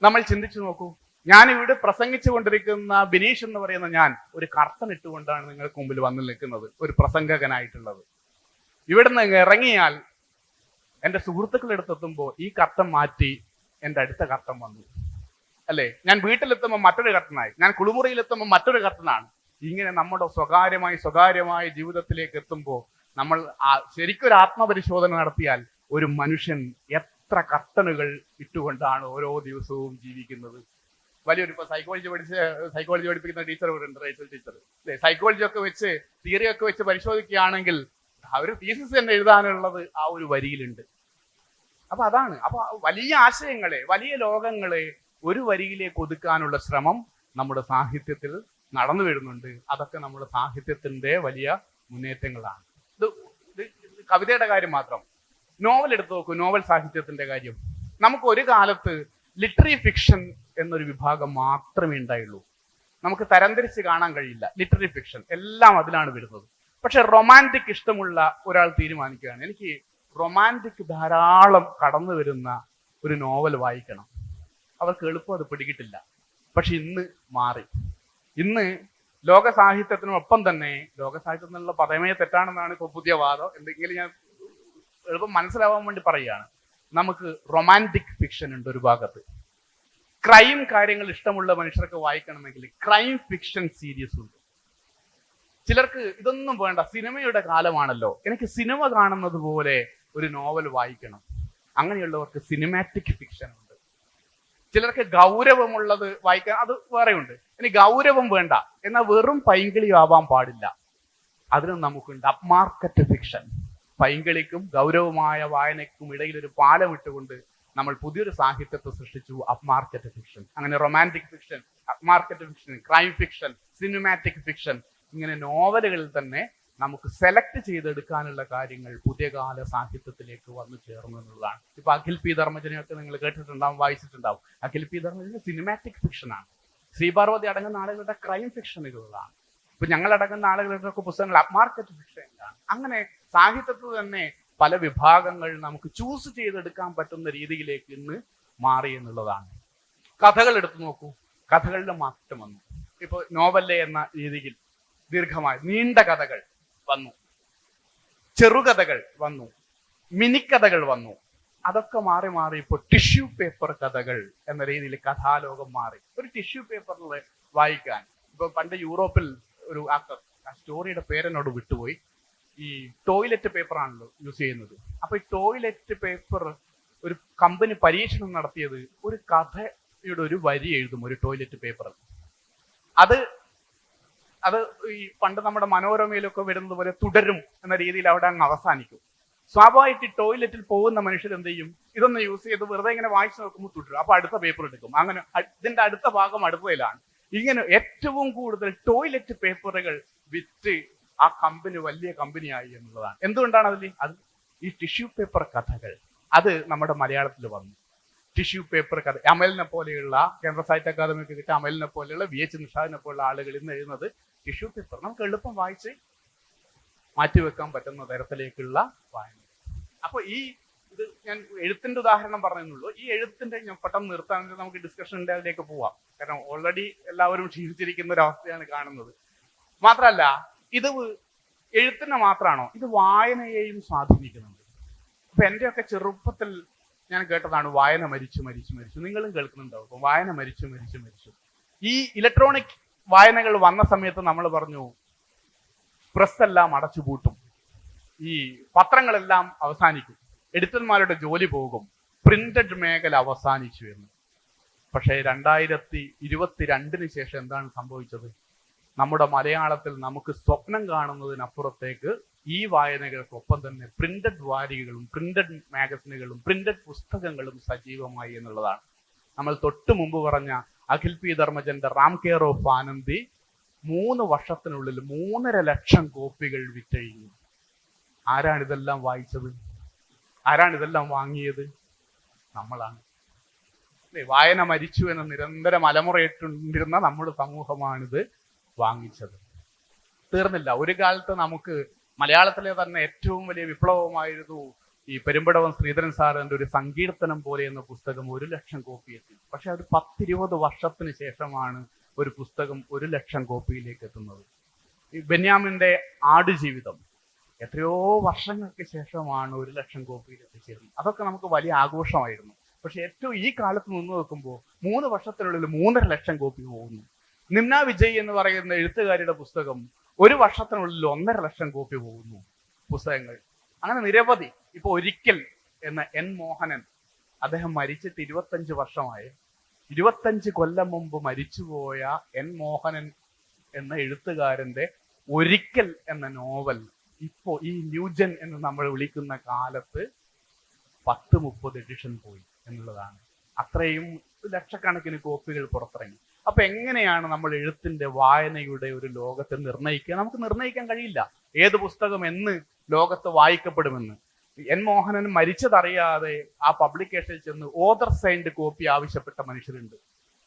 നമ്മൾ ചിന്തിച്ചു നോക്കൂ. ഞാനിവിടെ പ്രസംഗിച്ചു കൊണ്ടിരിക്കുന്ന ബിനീഷ് എന്ന് പറയുന്ന ഞാൻ ഒരു കർട്ടൻ ഇട്ടുകൊണ്ടാണ് നിങ്ങൾക്ക് മുമ്പിൽ വന്നു നിൽക്കുന്നത്, ഒരു പ്രസംഗകനായിട്ടുള്ളത്. ഇവിടുന്ന് ഇറങ്ങിയാൽ എൻ്റെ സുഹൃത്തുക്കളെടുത്തെത്തുമ്പോൾ ഈ കർട്ടൻ മാറ്റി എൻ്റെ അടുത്ത കർട്ടൻ വന്നു, അല്ലേ? ഞാൻ വീട്ടിലെത്തുമ്പോൾ മറ്റൊരു കർട്ടനായി, ഞാൻ കുളിമുറിയിലെത്തുമ്പോൾ മറ്റൊരു കർട്ടനാണ്. ഇങ്ങനെ നമ്മുടെ സ്വകാര്യമായ ജീവിതത്തിലേക്ക് എത്തുമ്പോൾ നമ്മൾ ശരിക്കൊരു ആത്മപരിശോധന നടത്തിയാൽ ഒരു മനുഷ്യൻ എത്ര കർട്ടനുകൾ ഇട്ടുകൊണ്ടാണ് ഓരോ ദിവസവും ജീവിക്കുന്നത്. വലിയൊരു ഇപ്പൊ സൈക്കോളജി പഠിപ്പിക്കുന്ന ടീച്ചർ ഇവിടെ ഉണ്ട്, റൈച്ചൽ ടീച്ചർ. സൈക്കോളജി ഒക്കെ വെച്ച്, തിയറി ഒക്കെ വെച്ച് പരിശോധിക്കുകയാണെങ്കിൽ ഒരു തീസിസ് തന്നെ എഴുതാനുള്ളത് ആ ഒരു വരിയിലുണ്ട്. അപ്പൊ അതാണ്. അപ്പൊ വലിയ ആശയങ്ങളെ, വലിയ ലോകങ്ങളെ ഒരു വരിയിലേക്ക് ഒതുക്കാനുള്ള ശ്രമം നമ്മുടെ സാഹിത്യത്തിൽ നടന്നു വരുന്നുണ്ട്. അതൊക്കെ നമ്മുടെ സാഹിത്യത്തിന്റെ വലിയ മുന്നേറ്റങ്ങളാണ്. ഇത് കവിതയുടെ കാര്യം മാത്രം. നോവൽ എടുത്തു നോക്കൂ, നോവൽ സാഹിത്യത്തിന്റെ കാര്യം. നമുക്ക് ഒരു കാലത്ത് ലിറ്റററി ഫിക്ഷൻ എന്നൊരു വിഭാഗം മാത്രമേ ഉണ്ടായുള്ളൂ. നമുക്ക് തരംതിരിച്ച് കാണാൻ കഴിയില്ല. ലിറ്റററി ഫിക്ഷൻ എല്ലാം അതിലാണ് വരുന്നത്. പക്ഷെ റൊമാൻറ്റിക് ഇഷ്ടമുള്ള ഒരാൾ തീരുമാനിക്കുകയാണ്, എനിക്ക് റൊമാൻറ്റിക് ധാരാളം കടന്നു വരുന്ന ഒരു നോവൽ വായിക്കണം. അവർക്ക് എളുപ്പം അത് പിടികിട്ടില്ല. പക്ഷെ ഇന്ന് മാറി. ഇന്ന് ലോക സാഹിത്യത്തിനൊപ്പം തന്നെ, ലോക സാഹിത്യം എന്നുള്ള പദമേ തെറ്റാണെന്നാണ് ഇപ്പോൾ പുതിയ വാദം. എന്തെങ്കിലും ഞാൻ എളുപ്പം മനസ്സിലാവാൻ വേണ്ടി പറയുകയാണ്. നമുക്ക് റൊമാൻറ്റിക് ഫിക്ഷൻ ഉണ്ട് ഒരു ഭാഗത്ത്. ക്രൈം കാര്യങ്ങൾ ഇഷ്ടമുള്ള മനുഷ്യർക്ക് വായിക്കണമെങ്കിൽ ക്രൈം ഫിക്ഷൻ സീരീസ് ഉണ്ട്. ചിലർക്ക് ഇതൊന്നും വേണ്ട, സിനിമയുടെ കാലമാണല്ലോ, എനിക്ക് സിനിമ കാണുന്നത് പോലെ ഒരു നോവൽ വായിക്കണം. അങ്ങനെയുള്ളവർക്ക് സിനിമാറ്റിക് ഫിക്ഷൻ ഉണ്ട്. ചിലർക്ക് ഗൗരവമുള്ളത് വായിക്കാൻ, അത് വേറെയുണ്ട്. ഇനി ഗൗരവം വേണ്ട, എന്നാൽ വെറും പൈങ്കിളി ആവാൻ പാടില്ല, അതിനും നമുക്കുണ്ട് അപ്മാർക്കറ്റ് ഫിക്ഷൻ. പൈങ്കിളിക്കും ഗൗരവമായ വായനയ്ക്കും ഇടയിൽ ഒരു പാലം ഇട്ടുകൊണ്ട് നമ്മൾ പുതിയൊരു സാഹിത്യത്തെ സൃഷ്ടിച്ചു, അപ്മാർക്കറ്റ് ഫിക്ഷൻ. അങ്ങനെ romantic fiction, upmarket fiction, crime fiction, cinematic fiction, ഇങ്ങനെ നോവലുകളിൽ തന്നെ നമുക്ക് സെലക്ട് ചെയ്തെടുക്കാനുള്ള കാര്യങ്ങൾ പുതിയ കാല സാഹിത്യത്തിലേക്ക് വന്നു ചേർന്നു എന്നുള്ളതാണ്. ഇപ്പൊ അഖിൽ പി ധർമ്മജനെയൊക്കെ നിങ്ങൾ കേട്ടിട്ടുണ്ടാവും, വായിച്ചിട്ടുണ്ടാവും. അഖിൽ പി ധർമ്മജന് സിനിമാറ്റിക് ഫിക്ഷനാണ്. ശ്രീപാർവതി അടങ്ങുന്ന ആളുകളുടെ ക്രൈം ഫിക്ഷനുകളാണ്. ഇപ്പൊ ഞങ്ങൾ അടങ്ങുന്ന ആളുകളുടെ ഒക്കെ പുസ്തകങ്ങൾ അപ്മാർക്കറ്റ് ഫിക്ഷനാണ്. അങ്ങനെ സാഹിത്യത്തിൽ തന്നെ പല വിഭാഗങ്ങൾ നമുക്ക് ചൂസ് ചെയ്തെടുക്കാൻ പറ്റുന്ന രീതിയിലേക്ക് ഇന്ന് മാറി എന്നുള്ളതാണ്. കഥകൾ എടുത്തു നോക്കൂ, കഥകളുടെ മാറ്റം വന്നു. ഇപ്പൊ നോവല് എന്ന രീതിയിൽ ദീർഘമായ നീണ്ട കഥകൾ വന്നു, ചെറുകഥകൾ വന്നു, മിനിക്കഥകൾ വന്നു. അതൊക്കെ മാറി മാറി ഇപ്പോൾ ടിഷ്യൂ പേപ്പർ കഥകൾ എന്ന രീതിയിൽ കഥാലോകം മാറി. ഒരു ടിഷ്യൂ പേപ്പറിൽ വായിക്കാൻ, ഇപ്പൊ പണ്ട് യൂറോപ്പിൽ ഒരു ആ സ്റ്റോറിയുടെ പേരെന്നോട് വിട്ടുപോയി, ഈ ടോയ്ലറ്റ് പേപ്പർ ആണല്ലോ യൂസ് ചെയ്യുന്നത്. അപ്പൊ ഈ ടോയ്ലറ്റ് പേപ്പർ ഒരു കമ്പനി പരീക്ഷണം നടത്തിയത് ഒരു കഥയുടെ ഒരു വരി എഴുതും ഒരു ടോയ്ലറ്റ് പേപ്പർ. അത് ഈ പണ്ട് നമ്മുടെ മനോരമയിലൊക്കെ വരുന്നത് പോലെ തുടരും എന്ന രീതിയിൽ അവിടെ അങ്ങ് അവസാനിക്കും. സ്വാഭാവികമായിട്ട് ടോയ്ലറ്റിൽ പോകുന്ന മനുഷ്യർ എന്ത് ചെയ്യും? ഇതൊന്ന് യൂസ് ചെയ്ത് വെറുതെ ഇങ്ങനെ വായിച്ചു നോക്കുമ്പോൾ തുടരും. അപ്പൊ അടുത്ത പേപ്പർ എടുക്കും. അങ്ങനെ ഇതിന്റെ അടുത്ത ഭാഗം അടുത്തതിലാണ്. ഇങ്ങനെ ഏറ്റവും കൂടുതൽ ടോയ്ലറ്റ് പേപ്പറുകൾ വിറ്റ് ആ കമ്പനി വലിയ കമ്പനിയായി എന്നുള്ളതാണ്. എന്തുകൊണ്ടാണ് അത് ഈ ടിഷ്യൂ പേപ്പർ കഥകൾ അത് നമ്മുടെ മലയാളത്തിൽ വന്നു. ടിഷ്യൂ പേപ്പർ കഥ അമലിനെ പോലെയുള്ള കേന്ദ്ര സാഹിത്യ അക്കാദമിക്ക് കിട്ടിയ അമലിനെ പോലെയുള്ള VH നിഷാദിനെ പോലുള്ള ആളുകൾ ഇന്ന് എഴുതുന്നത് ടിഷ്യൂ പേപ്പർ. നമുക്ക് എളുപ്പം വായിച്ച് മാറ്റിവെക്കാൻ പറ്റുന്ന തരത്തിലേക്കുള്ള വായന. അപ്പൊ ഇത് ഞാൻ എഴുത്തിന്റെ ഉദാഹരണം പറഞ്ഞെന്നുള്ളൂ. ഈ എഴുത്തിന്റെ ഞാൻ പെട്ടെന്ന് നിർത്താൻ നമുക്ക് ഡിസ്കഷൻ്റെ അതിലേക്ക് പോവാം. കാരണം ഓൾറെഡി എല്ലാവരും ക്ഷീണിച്ചിരിക്കുന്ന ഒരവസ്ഥയാണ് കാണുന്നത്. മാത്രമല്ല ഇത് എഴുത്തിന് മാത്രമാണോ, ഇത് വായനയെയും സ്വാധീനിക്കുന്നുണ്ട്. അപ്പൊ എന്റെയൊക്കെ ചെറുപ്പത്തിൽ ഞാൻ കേട്ടതാണ് വായന മരിച്ചു. നിങ്ങളും കേൾക്കുന്നുണ്ടാവും, വായന മരിച്ചു. ഈ ഇലക്ട്രോണിക് വായനകൾ വന്ന സമയത്ത് നമ്മൾ പറഞ്ഞു പ്രസ് എല്ലാം അടച്ചുപൂട്ടും, ഈ പത്രങ്ങളെല്ലാം അവസാനിക്കും, എഡിറ്റർമാരുടെ ജോലി പോകും, പ്രിന്റഡ് മേഖല അവസാനിച്ചു എന്ന്. പക്ഷേ 2022 ശേഷം എന്താണ് സംഭവിച്ചത്? നമ്മുടെ മലയാളത്തിൽ നമുക്ക് സ്വപ്നം കാണുന്നതിനപ്പുറത്തേക്ക് ഈ വായനകൾക്കൊപ്പം തന്നെ പ്രിന്റഡ് വാരികകളും പ്രിന്റഡ് മാഗസിനുകളും പ്രിന്റഡ് പുസ്തകങ്ങളും സജീവമായി എന്നുള്ളതാണ്. നമ്മൾ തൊട്ടു മുമ്പ് പറഞ്ഞ അഖിൽ പി ധർമ്മജന്റെ റാം കെയർ ഓഫ് ആനന്ദി 3 വർഷത്തിനുള്ളിൽ 3.5 ലക്ഷം കോപ്പികൾ വിറ്റഴിഞ്ഞു. ആരാണിതെല്ലാം വായിച്ചത്? ആരാണിതെല്ലാം വാങ്ങിയത്? നമ്മളാണ്. വായന മരിച്ചു എന്ന് നിരന്തരം അലമുറയിട്ടുണ്ടിരുന്ന നമ്മുടെ സമൂഹമാണിത് വാങ്ങിച്ചത്. തീർന്നില്ല. ഒരു കാലത്ത് നമുക്ക് മലയാളത്തിലെ തന്നെ ഏറ്റവും വലിയ വിപ്ലവമായിരുന്നു ഈ പെരുമ്പടവം ശ്രീധരൻ സാറിന്റെ ഒരു സങ്കീർത്തനം പോലെ എന്ന പുസ്തകം 1 ലക്ഷം കോപ്പി എത്തി. പക്ഷെ അത് 10-20 വർഷത്തിന് ശേഷമാണ് ഒരു പുസ്തകം 1 ലക്ഷം കോപ്പിയിലേക്ക് എത്തുന്നത്. ഈ ബെന്യാമിന്റെ ആടുജീവിതം എത്രയോ വർഷങ്ങൾക്ക് ശേഷമാണ് 1 ലക്ഷം കോപ്പിയിൽ എത്തിച്ചേരുന്നത്. അതൊക്കെ നമുക്ക് വലിയ ആഘോഷമായിരുന്നു. പക്ഷെ ഏറ്റവും ഈ കാലത്ത് നിന്ന് നോക്കുമ്പോൾ 3 വർഷത്തിനുള്ളിൽ 3.5 ലക്ഷം കോപ്പി പോകുന്നു. നിമ്ന വിജയ് എന്ന് പറയുന്ന എഴുത്തുകാരിയുടെ പുസ്തകം 1 വർഷത്തിനുള്ളിൽ 1.5 ലക്ഷം കോപ്പി പോകുന്നു. പുസ്തകങ്ങൾ അങ്ങനെ നിരവധി. ഇപ്പൊ ഒരിക്കൽ എന്ന എൻ മോഹനൻ, അദ്ദേഹം മരിച്ചിട്ട് 25 വർഷമായി. 25 കൊല്ലം മുമ്പ് മരിച്ചുപോയ എൻ മോഹനൻ എന്ന എഴുത്തുകാരന്റെ ഒരിക്കൽ എന്ന നോവൽ ഇപ്പോ ഈ ന്യൂജൻ എന്ന് നമ്മൾ വിളിക്കുന്ന കാലത്ത് 10-30 എഡിഷൻ പോയി എന്നുള്ളതാണ്. അത്രയും ലക്ഷക്കണക്കിന് കോപ്പികൾ പുറത്തിറങ്ങി. അപ്പൊ എങ്ങനെയാണ് നമ്മൾ എഴുത്തിന്റെ വായനയുടെ ഒരു ലോകത്തെ നിർണ്ണയിക്കുക? നമുക്ക് നിർണ്ണയിക്കാൻ കഴിയില്ല ഏത് പുസ്തകം എന്ന് ലോകത്ത് വായിക്കപ്പെടുമെന്ന്. എൻ മോഹനൻ മരിച്ചതറിയാതെ ആ പബ്ലിക്കേഷനിൽ ചെന്ന് ഓതർ സൈൻഡ് കോപ്പി ആവശ്യപ്പെട്ട മനുഷ്യരുണ്ട്.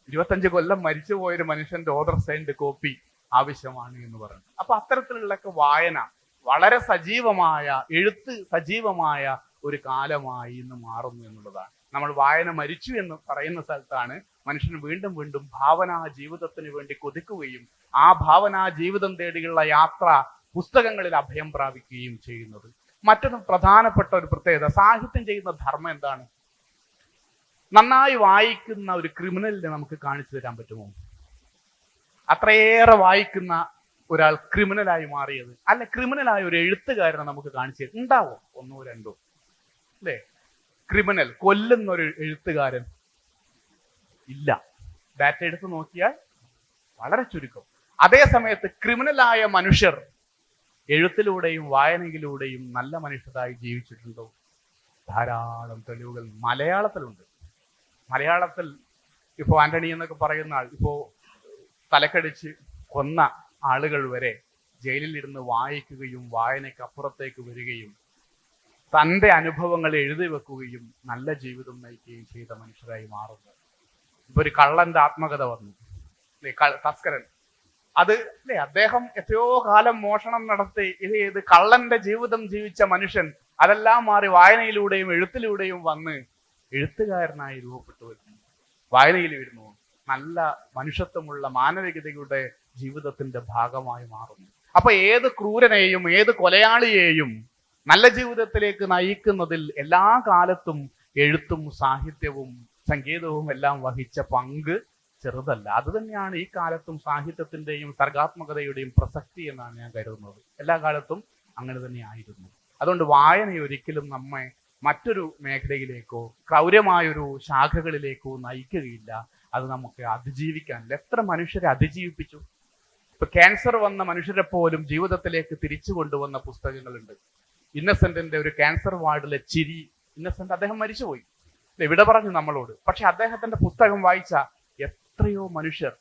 25 കൊല്ലം മരിച്ചു പോയൊരു മനുഷ്യന്റെ ഓതർ സൈൻഡ് കോപ്പി ആവശ്യമാണ് എന്ന് പറഞ്ഞു. അപ്പൊ അത്തരത്തിലുള്ളൊക്കെ വായന വളരെ സജീവമായ, എഴുത്ത് സജീവമായ ഒരു കാലമായി ഇന്ന് മാറുന്നു എന്നുള്ളതാണ്. നമ്മൾ വായന മരിച്ചു എന്ന് പറയുന്ന സ്ഥലത്താണ് മനുഷ്യൻ വീണ്ടും വീണ്ടും ഭാവനാ ജീവിതത്തിന് വേണ്ടി കൊതിക്കുകയും ആ ഭാവനാ ജീവിതം തേടിയുള്ള യാത്ര പുസ്തകങ്ങളിൽ അഭയം പ്രാപിക്കുകയും ചെയ്യുന്നത്. മറ്റൊരു പ്രധാനപ്പെട്ട ഒരു പ്രത്യേകത, സാഹിത്യം ചെയ്യുന്ന ധർമ്മം എന്താണ്? നന്നായി വായിക്കുന്ന ഒരു ക്രിമിനലിനെ നമുക്ക് കാണിച്ചു തരാൻ പറ്റുമോ? അത്രയേറെ വായിക്കുന്ന ഒരാൾ ക്രിമിനലായി മാറിയത്, അല്ല ക്രിമിനലായ ഒരു എഴുത്തുകാരനെ നമുക്ക് കാണിച്ചു തരും? ഉണ്ടാവോ? 1-2 അല്ലേ? ക്രിമിനൽ, കൊല്ലുന്ന ഒരു എഴുത്തുകാരൻ ഇല്ല. ഡാറ്റ എടുത്ത് നോക്കിയാൽ വളരെ ചുരുക്കം. അതേ സമയത്ത് ക്രിമിനലായ മനുഷ്യർ എഴുത്തിലൂടെയും വായനയിലൂടെയും നല്ല മനുഷ്യരായി ജീവിച്ചിട്ടുണ്ടോ? ധാരാളം തെളിവുകൾ മലയാളത്തിലുണ്ട്. മലയാളത്തിൽ ഇപ്പോ ആന്റണി എന്നൊക്കെ പറയുന്ന ആൾ ഇപ്പോ തലക്കടിച്ച് കൊന്ന ആളുകൾ വരെ ജയിലിലിരുന്ന് വായിക്കുകയും വായനയ്ക്ക് അപ്പുറത്തേക്ക് വരികയും തൻ്റെ അനുഭവങ്ങൾ എഴുതി വെക്കുകയും നല്ല ജീവിതം നയിക്കുകയും ചെയ്ത മനുഷ്യരായി മാറുന്നു. ഇപ്പൊ ഒരു കള്ളന്റെ ആത്മകഥ വന്നു, തസ്കരൻ. അത് അല്ലേ, അദ്ദേഹം എത്രയോ കാലം മോഷണം നടത്തി ഇത് കള്ളന്റെ ജീവിതം ജീവിച്ച മനുഷ്യൻ അതെല്ലാം മാറി വായനയിലൂടെയും എഴുത്തിലൂടെയും വന്ന് എഴുത്തുകാരനായി രൂപപ്പെട്ടു വരുന്നു. വായനയിൽ വരുന്നു, നല്ല മനുഷ്യത്വമുള്ള മാനവികതയുടെ ജീവിതത്തിന്റെ ഭാഗമായി മാറുന്നു. അപ്പൊ ഏത് ക്രൂരനെയും ഏത് കൊലയാളിയെയും നല്ല ജീവിതത്തിലേക്ക് നയിക്കുന്നതിൽ എല്ലാ കാലത്തും എഴുത്തും സാഹിത്യവും സംഗീതവും എല്ലാം വഹിച്ച പങ്ക് ചെറുതല്ല. അത് തന്നെയാണ് ഈ കാലത്തും സാഹിത്യത്തിന്റെയും സർഗാത്മകതയുടെയും പ്രസക്തി എന്നാണ് ഞാൻ കരുതുന്നത്. എല്ലാ കാലത്തും അങ്ങനെ തന്നെ ആയിരുന്നു. അതുകൊണ്ട് വായന ഒരിക്കലും നമ്മെ മറ്റൊരു മേഖലയിലേക്കോ ക്രൗര്യമായൊരു ശാഖകളിലേക്കോ നയിക്കുകയില്ല. അത് നമുക്ക് അതിജീവിക്കാനില്ല. എത്ര മനുഷ്യരെ അതിജീവിപ്പിച്ചു. ഇപ്പൊ ക്യാൻസർ വന്ന മനുഷ്യരെ പോലും ജീവിതത്തിലേക്ക് തിരിച്ചു കൊണ്ടുവന്ന പുസ്തകങ്ങളുണ്ട്. ഇന്നസെന്റിന്റെ ഒരു ക്യാൻസർ വാർഡിലെ ചിരി, ഇന്നസെന്റ് അദ്ദേഹം മരിച്ചുപോയി, വിട പറഞ്ഞു നമ്മളോട്. പക്ഷെ അദ്ദേഹത്തിന്റെ പുസ്തകം വായിച്ച എത്രയോ മനുഷ്യർ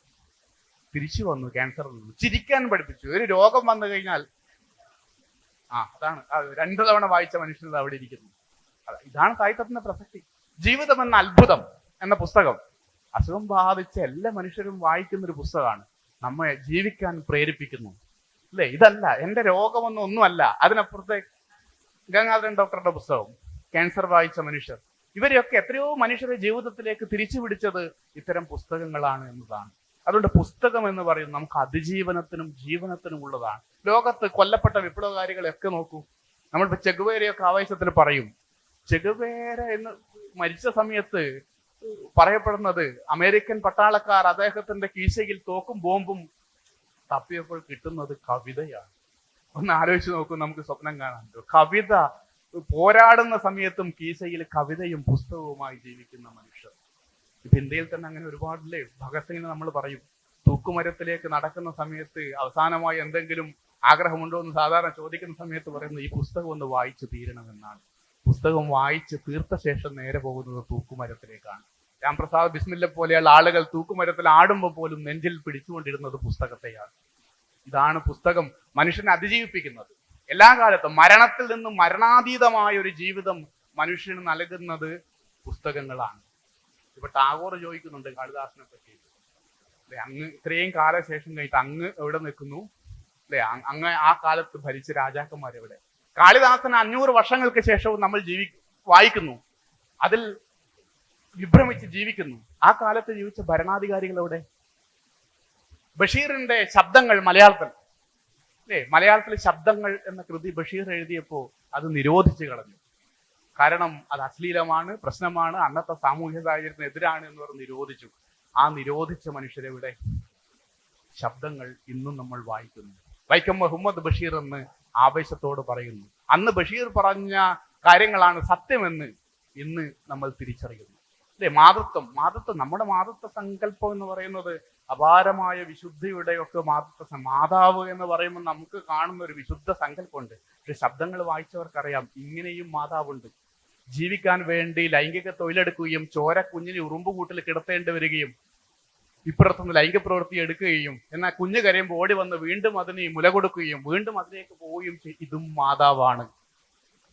തിരിച്ചു വന്നു ക്യാൻസറിൽ നിന്ന്. ചിരിക്കാൻ പഠിപ്പിച്ചു. ഒരു രോഗം വന്നു കഴിഞ്ഞാൽ അതാണ് 2 തവണ വായിച്ച മനുഷ്യർ അവിടെ ഇരിക്കുന്നു. ഇതാണ് സാഹിത്യത്തിന്റെ പ്രസക്തി. ജീവിതം എന്ന അത്ഭുതം എന്ന പുസ്തകം അസുഖം ബാധിച്ച എല്ലാ മനുഷ്യരും വായിക്കുന്ന ഒരു പുസ്തകമാണ്. നമ്മെ ജീവിക്കാൻ പ്രേരിപ്പിക്കുന്നു അല്ലേ? ഇതല്ല എന്റെ രോഗമൊന്നും ഒന്നുമല്ല. അതിനപ്പുറത്തേക്ക് ഗംഗാധരൻ ഡോക്ടറുടെ പുസ്തകം, ക്യാൻസർ വായിച്ച മനുഷ്യർ, ഇവരെയൊക്കെ എത്രയോ മനുഷ്യരെ ജീവിതത്തിലേക്ക് തിരിച്ചു പിടിച്ചത് ഇത്തരം പുസ്തകങ്ങളാണ് എന്നതാണ്. അതുകൊണ്ട് പുസ്തകം എന്ന് പറയുന്നത് നമുക്ക് അതിജീവനത്തിനും ജീവനത്തിനും ഉള്ളതാണ്. ലോകത്ത് കൊല്ലപ്പെട്ട വിപ്ലവകാരികളെയൊക്കെ നോക്കൂ. നമ്മളിപ്പോ ചെഗുവേരയൊക്കെ ആവേശത്തിൽ പറയും. ചെഗുവേര എന്ന് മരിച്ച സമയത്ത് പറയപ്പെടുന്നത് അമേരിക്കൻ പട്ടാളക്കാർ അദ്ദേഹത്തിന്റെ കീശയിൽ തോക്കും ബോംബും തപ്പിയപ്പോൾ കിട്ടുന്നത് കവിതയാണ്. ഒന്ന് ആലോചിച്ച് നോക്കൂ, നമുക്ക് സ്വപ്നം കാണാൻ. കവിത പോരാടുന്ന സമയത്തും കീശയിൽ കവിതയും പുസ്തകവുമായി ജീവിക്കുന്ന മനുഷ്യർ. ഇപ്പൊ ഇന്ത്യയിൽ തന്നെ അങ്ങനെ ഒരുപാടില്ലേ. ഭഗത് സിംഗിന് നമ്മൾ പറയും, തൂക്കുമരത്തിലേക്ക് നടക്കുന്ന സമയത്ത് അവസാനമായി എന്തെങ്കിലും ആഗ്രഹമുണ്ടോ എന്ന് സാധാരണ ചോദിക്കുന്ന സമയത്ത് പറയുന്നത് ഈ പുസ്തകം ഒന്ന് വായിച്ചു തീരണമെന്നാണ്. പുസ്തകം വായിച്ച് തീർത്ത ശേഷം നേരെ പോകുന്നത് തൂക്കുമരത്തിലേക്കാണ്. രാംപ്രസാദ് ബിസ്മില്ല പോലെയുള്ള ആളുകൾ തൂക്കുമരത്തിൽ ആടുമ്പോൾ പോലും നെഞ്ചിൽ പിടിച്ചുകൊണ്ടിരുന്നത് പുസ്തകത്തെയാണ്. ഇതാണ് പുസ്തകം മനുഷ്യനെ അതിജീവിപ്പിക്കുന്നത്. എല്ലാ കാലത്തും മരണത്തിൽ നിന്നും മരണാതീതമായ ഒരു ജീവിതം മനുഷ്യന് നൽകുന്നത് പുസ്തകങ്ങളാണ്. ഇപ്പൊ ടാഗോർ ചോദിക്കുന്നുണ്ട് കാളിദാസനെ പറ്റി, അല്ലെ, അങ്ങ് ഇത്രയും കാലശേഷം കഴിഞ്ഞിട്ട് അങ്ങ് എവിടെ നിൽക്കുന്നു, അല്ലെ, അങ്ങ് ആ കാലത്ത് ഭരിച്ച രാജാക്കന്മാരെവിടെ? കാളിദാസന് 500 വർഷങ്ങൾക്ക് ശേഷവും നമ്മൾ വായിക്കുന്നു, അതിൽ വിഭ്രമിച്ച് ജീവിക്കുന്നു. ആ കാലത്ത് ജീവിച്ച ഭരണാധികാരികൾ എവിടെ? ബഷീറിന്റെ ശബ്ദങ്ങൾ മലയാളത്തിൽ, അല്ലേ, മലയാളത്തിലെ ശബ്ദങ്ങൾ എന്ന കൃതി ബഷീർ എഴുതിയപ്പോ അത് നിരോധിച്ചു കളഞ്ഞു. കാരണം അത് അശ്ലീലമാണ്, പ്രശ്നമാണ്, അന്നത്തെ സാമൂഹ്യ സാഹചര്യത്തിന് എതിരാണ് എന്ന് പറഞ്ഞ് നിരോധിച്ചു. ആ നിരോധിച്ച മനുഷ്യരെവിടെ? ശബ്ദങ്ങൾ ഇന്നും നമ്മൾ വായിക്കുന്നു. വൈക്കം മുഹമ്മദ് ബഷീർ എന്ന് ആവേശത്തോട് പറയുന്നു. അന്ന് ബഷീർ പറഞ്ഞ കാര്യങ്ങളാണ് സത്യമെന്ന് ഇന്ന് നമ്മൾ തിരിച്ചറിയുന്നു. അല്ലെ, മാതൃത്വം നമ്മുടെ മാതൃത്വ സങ്കല്പം എന്ന് പറയുന്നത് അപാരമായ വിശുദ്ധിയുടെ ഒക്കെ മാതാവ് എന്ന് പറയുമ്പോൾ നമുക്ക് കാണുന്ന ഒരു വിശുദ്ധ സങ്കല്പമുണ്ട്. പക്ഷെ ശബ്ദങ്ങൾ വായിച്ചവർക്കറിയാം ഇങ്ങനെയും മാതാവുണ്ട്. ജീവിക്കാൻ വേണ്ടി ലൈംഗിക തൊഴിലെടുക്കുകയും ചോര കുഞ്ഞിനെ ഉറുമ്പുകൂട്ടിൽ കിടത്തേണ്ടി വരികയും ഇപ്പുറത്തുനിന്ന് ലൈംഗിക പ്രവൃത്തി എടുക്കുകയും എന്നാൽ കുഞ്ഞ് കരയുമ്പോൾ ഓടി വന്ന് വീണ്ടും അതിന് മുല കൊടുക്കുകയും വീണ്ടും അതിലേക്ക് പോവുകയും ഇതും മാതാവാണ്.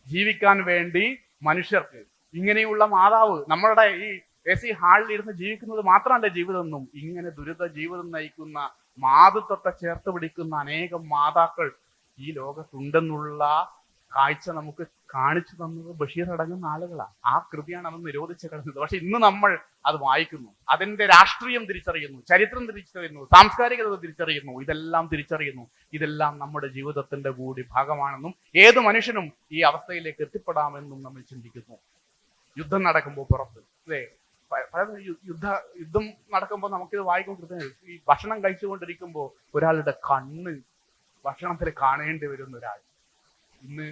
ജീവിക്കാൻ വേണ്ടി മനുഷ്യർക്ക് ഇങ്ങനെയുള്ള മാതാവ് നമ്മളുടെ ഈ AC ഹാളിൽ ഇരുന്ന് ജീവിക്കുന്നത് മാത്രമല്ല ജീവിതമെന്നും, ഇങ്ങനെ ദുരിത ജീവിതം നയിക്കുന്ന മാതൃത്വത്തെ ചേർത്ത് പിടിക്കുന്ന അനേകം മാതാക്കൾ ഈ ലോകത്തുണ്ടെന്നുള്ള കാഴ്ച നമുക്ക് കാണിച്ചു തന്നത് ബഷീർ അടങ്ങുന്ന ആളുകളാണ്. ആ കൃതിയാണ് അത് നിരോധിച്ച് കളഞ്ഞത്. പക്ഷെ ഇന്ന് നമ്മൾ അത് വായിക്കുന്നു, അതിന്റെ രാഷ്ട്രീയം തിരിച്ചറിയുന്നു, ചരിത്രം തിരിച്ചറിയുന്നു, സാംസ്കാരികത തിരിച്ചറിയുന്നു, ഇതെല്ലാം തിരിച്ചറിയുന്നു. ഇതെല്ലാം നമ്മുടെ ജീവിതത്തിന്റെ കൂടി ഭാഗമാണെന്നും ഏത് മനുഷ്യനും ഈ അവസ്ഥയിലേക്ക് എത്തിപ്പെടാമെന്നും നമ്മൾ ചിന്തിക്കുന്നു. യുദ്ധം നടക്കുമ്പോൾ പുറത്ത്, അല്ലേ, യുദ്ധം നടക്കുമ്പോൾ നമുക്കിത് വായിക്കുമ്പോൾ ഈ ഭക്ഷണം കഴിച്ചുകൊണ്ടിരിക്കുമ്പോൾ ഒരാളുടെ കണ്ണ് ഭക്ഷണത്തിൽ കാണേണ്ടി വരുന്ന ഒരാൾ. ഇന്ന്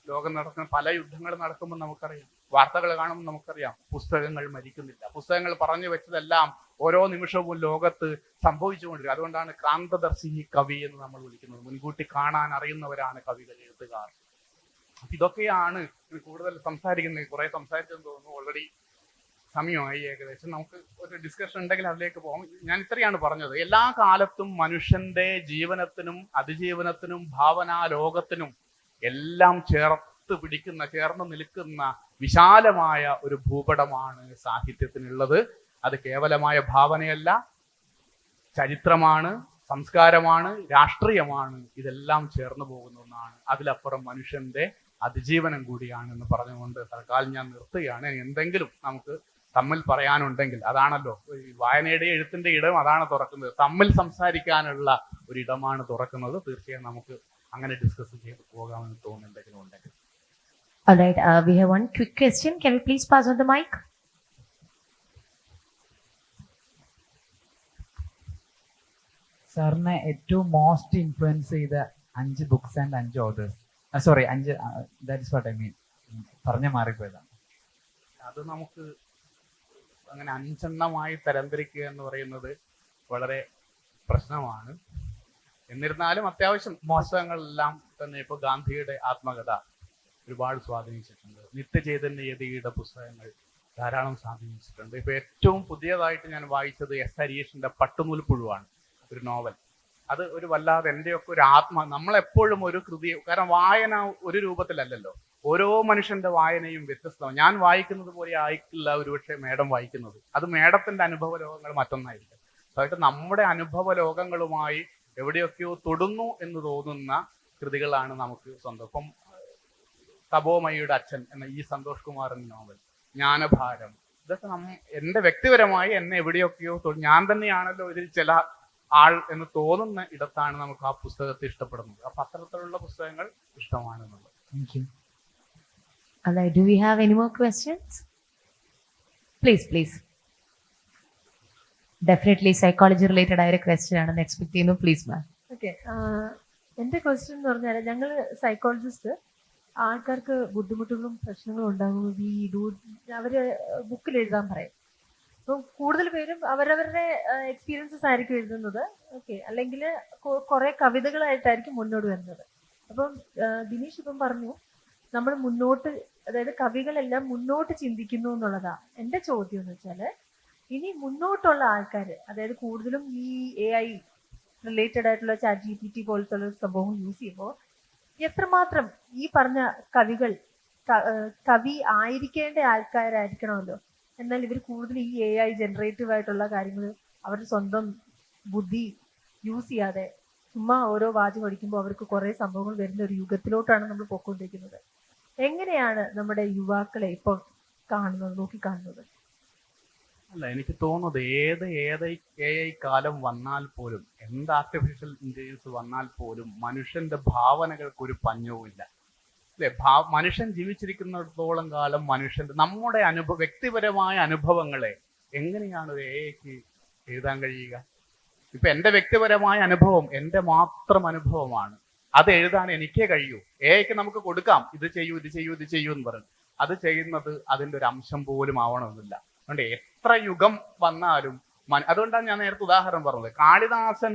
ലോകം നടക്കുന്ന പല യുദ്ധങ്ങൾ നടക്കുമ്പോൾ നമുക്കറിയാം, വാർത്തകൾ കാണുമ്പോൾ നമുക്കറിയാം, പുസ്തകങ്ങൾ മരിക്കുന്നില്ല. പുസ്തകങ്ങൾ പറഞ്ഞു വെച്ചതെല്ലാം ഓരോ നിമിഷവും ലോകത്ത് സംഭവിച്ചുകൊണ്ടിരിക്കുക. അതുകൊണ്ടാണ് ക്രാന്തദർശി കവി എന്ന് നമ്മൾ വിളിക്കുന്നത്. മുൻകൂട്ടി കാണാൻ അറിയുന്നവരാണ് കവികൾ, എഴുത്തുകാർ. ഇതൊക്കെയാണ് കൂടുതൽ സംസാരിക്കുന്നത്. കുറെ സംസാരിച്ചെന്ന് തോന്നുന്നു, ഓൾറെഡി സമയമായി ഏകദേശം. നമുക്ക് ഒരു ഡിസ്കഷൻ ഉണ്ടെങ്കിൽ അതിലേക്ക് പോകാം. ഞാൻ ഇത്രയാണ് പറഞ്ഞത്. എല്ലാ കാലത്തും മനുഷ്യന്റെ ജീവനത്തിനും അതിജീവനത്തിനും ഭാവനാ ലോകത്തിനും എല്ലാം ചേർന്ന് നിൽക്കുന്ന വിശാലമായ ഒരു ഭൂപടമാണ് സാഹിത്യത്തിനുള്ളത്. അത് കേവലമായ ഭാവനയല്ല, ചരിത്രമാണ്, സംസ്കാരമാണ്, രാഷ്ട്രീയമാണ്. ഇതെല്ലാം ചേർന്ന് പോകുന്ന ഒന്നാണ്. അതിലപ്പുറം മനുഷ്യന്റെ അതിജീവനം കൂടിയാണെന്ന് പറഞ്ഞുകൊണ്ട് തൽക്കാലം ഞാൻ നിർത്തുകയാണ്. എന്തെങ്കിലും നമുക്ക് തമ്മിൽ പറയാനുണ്ടെങ്കിൽ, അതാണല്ലോ വായനയുടെ എഴുത്തിന്റെ ഇടം, അതാണ് തുറക്കുന്നത്. തമ്മിൽ സംസാരിക്കാനുള്ള ഒരു ഇടമാണ് തുറക്കുന്നത്. തീർച്ചയായും നമുക്ക് അങ്ങനെ ഡിസ്കസ് ചെയ്ത് പോകാമെന്ന് തോന്നുന്നുണ്ടെങ്കിലും ഉണ്ടെങ്കിൽ. All right, we have one quick question. Can we please pass on the mic? സാറിനെ ഏറ്റവും മോസ്റ്റ് ഇൻഫ്ലുവൻസ് ചെയ്ത 5 books and 5 authors. Sorry, 5, that is what I mean. പറഞ്ഞ മാറിപ്പോയതാണ്. അത് നമുക്ക് അങ്ങനെ 5 എണ്ണമായി തരംതിരിക്കുക എന്ന് പറയുന്നത് വളരെ പ്രശ്നമാണ്. എന്നിരുന്നാലും അത്യാവശ്യം പുസ്തകങ്ങളെല്ലാം തന്നെ ഇപ്പൊ ഗാന്ധിയുടെ ആത്മകഥ ഒരുപാട് സ്വാധീനിച്ചിട്ടുണ്ട്. നിത്യചൈതന്യയതിയുടെ പുസ്തകങ്ങൾ ധാരാളം സ്വാധീനിച്ചിട്ടുണ്ട്. ഇപ്പൊ ഏറ്റവും പുതിയതായിട്ട് ഞാൻ വായിച്ചത് S. ഹരീഷിന്റെ പട്ടുനൂൽപ്പുഴുവാണ്, ഒരു നോവൽ. അത് ഒരു വല്ലാതെ എന്റെയൊക്കെ ഒരു നമ്മളെപ്പോഴും ഒരു കൃതി, കാരണം വായന ഒരു രൂപത്തിലല്ലല്ലോ, ഓരോ മനുഷ്യന്റെ വായനയും വ്യത്യസ്തമാണ്. ഞാൻ വായിക്കുന്നത് പോലെ ആയിട്ടില്ല ഒരുപക്ഷെ മേഡം വായിക്കുന്നത്. അത് മേഡത്തിന്റെ അനുഭവ ലോകങ്ങൾ മറ്റൊന്നായിരിക്കും. അതായത് നമ്മുടെ അനുഭവ ലോകങ്ങളുമായി എവിടെയൊക്കെയോ തൊടുന്നു എന്ന് തോന്നുന്ന കൃതികളാണ് നമുക്ക് സ്വന്തം. ഇപ്പം തപോമയുടെ അച്ഛൻ എന്ന ഈ സന്തോഷ് കുമാറിന്റെ നോവൽ, ജ്ഞാനഭാരം, ഇതൊക്കെ എന്റെ വ്യക്തിപരമായി എന്നെ എവിടെയൊക്കെയോ ഞാൻ തന്നെയാണല്ലോ ഇതിൽ ചില ആൾ എന്ന് തോന്നുന്ന ഇടത്താണ് നമുക്ക് ആ പുസ്തകത്തെ ഇഷ്ടപ്പെടുന്നത്. അപ്പൊ അത്തരത്തിലുള്ള പുസ്തകങ്ങൾ ഇഷ്ടമാണെന്നുള്ളത്. Thank you. All right, do we have any more questions? Please. Definitely psychology related ആയ ഒരു ക്വസ്റ്റ്യൻ ആണെന്ന് എക്സ്പെക്ട് ചെയ്യുന്നു. Please ma'am. ഓക്കെ, എൻ്റെ ക്വസ്റ്റ്യൻ എന്ന് പറഞ്ഞാൽ, ഞങ്ങൾ സൈക്കോളജിസ്റ്റ് ആൾക്കാർക്ക് ബുദ്ധിമുട്ടുകളും പ്രശ്നങ്ങളും ഉണ്ടാകുമ്പോൾ അവർ ബുക്കിൽ എഴുതാൻ പറയും. അപ്പം കൂടുതൽ പേരും അവരവരുടെ എക്സ്പീരിയൻസസ് ആയിരിക്കും എഴുതുന്നത്. ഓക്കെ, അല്ലെങ്കിൽ കുറെ കവിതകളായിട്ടായിരിക്കും മുന്നോട്ട് വരുന്നത്. അപ്പം ദിനീഷ് ഇപ്പം പറഞ്ഞു നമ്മൾ മുന്നോട്ട്, അതായത് കവികളെല്ലാം മുന്നോട്ട് ചിന്തിക്കുന്നു എന്നുള്ളതാ. എൻ്റെ ചോദ്യം എന്ന് വെച്ചാൽ, ഇനി മുന്നോട്ടുള്ള ആൾക്കാർ, അതായത് കൂടുതലും ഈ AI റിലേറ്റഡ് ആയിട്ടുള്ള ChatGPT പോലത്തെ സംഭവം യൂസ് ചെയ്യുമ്പോൾ എത്രമാത്രം ഈ പറഞ്ഞ കവികൾ കവി ആയിരിക്കേണ്ട ആൾക്കാരായിരിക്കണമല്ലോ, എന്നാൽ ഇവർ കൂടുതൽ ഈ AI ജനറേറ്റീവ് ആയിട്ടുള്ള കാര്യങ്ങൾ അവരുടെ സ്വന്തം ബുദ്ധി യൂസ് ചെയ്യാതെ ചുമ്മാ ഓരോ വാചകം അടിക്കുമ്പോൾ അവർക്ക് കുറേ സംഭവങ്ങൾ വരുന്ന ഒരു യുഗത്തിലോട്ടാണ് നമ്മൾ പോയിക്കൊണ്ടിരിക്കുന്നത്. എങ്ങനെയാണ് നമ്മുടെ യുവാക്കളെ ഇപ്പോൾ കാണുന്നത്, നോക്കിക്കാണുന്നത്? അല്ല, എനിക്ക് തോന്നുന്നത് ഏത് AI കാലം വന്നാൽ പോലും, എന്ത് ആർട്ടിഫിഷ്യൽ ഇന്റലിജൻസ് വന്നാൽ പോലും മനുഷ്യന്റെ ഭാവനകൾക്ക് ഒരു പഞ്ഞവും ഇല്ല. അല്ലെ? മനുഷ്യൻ ജീവിച്ചിരിക്കുന്നിടത്തോളം കാലം മനുഷ്യന്റെ നമ്മുടെ വ്യക്തിപരമായ അനുഭവങ്ങളെ എങ്ങനെയാണ് ഒരു AIക്ക് എഴുതാൻ കഴിയുക? ഇപ്പൊ എന്റെ വ്യക്തിപരമായ അനുഭവം എന്റെ മാത്രം അനുഭവമാണ്. അത് എഴുതാൻ എനിക്കേ കഴിയൂ. AIക്ക് നമുക്ക് കൊടുക്കാം, ഇത് ചെയ്യൂ ഇത് ചെയ്യൂ ഇത് ചെയ്യൂ എന്ന് പറഞ്ഞു. അത് ചെയ്യുന്നത് അതിന്റെ ഒരു അംശം പോലും ആവണമെന്നില്ല. അതുകൊണ്ട് എത്ര യുഗം വന്നാലും അതുകൊണ്ടാണ് ഞാൻ നേരത്തെ ഉദാഹരണം പറഞ്ഞത്. കാളിദാസൻ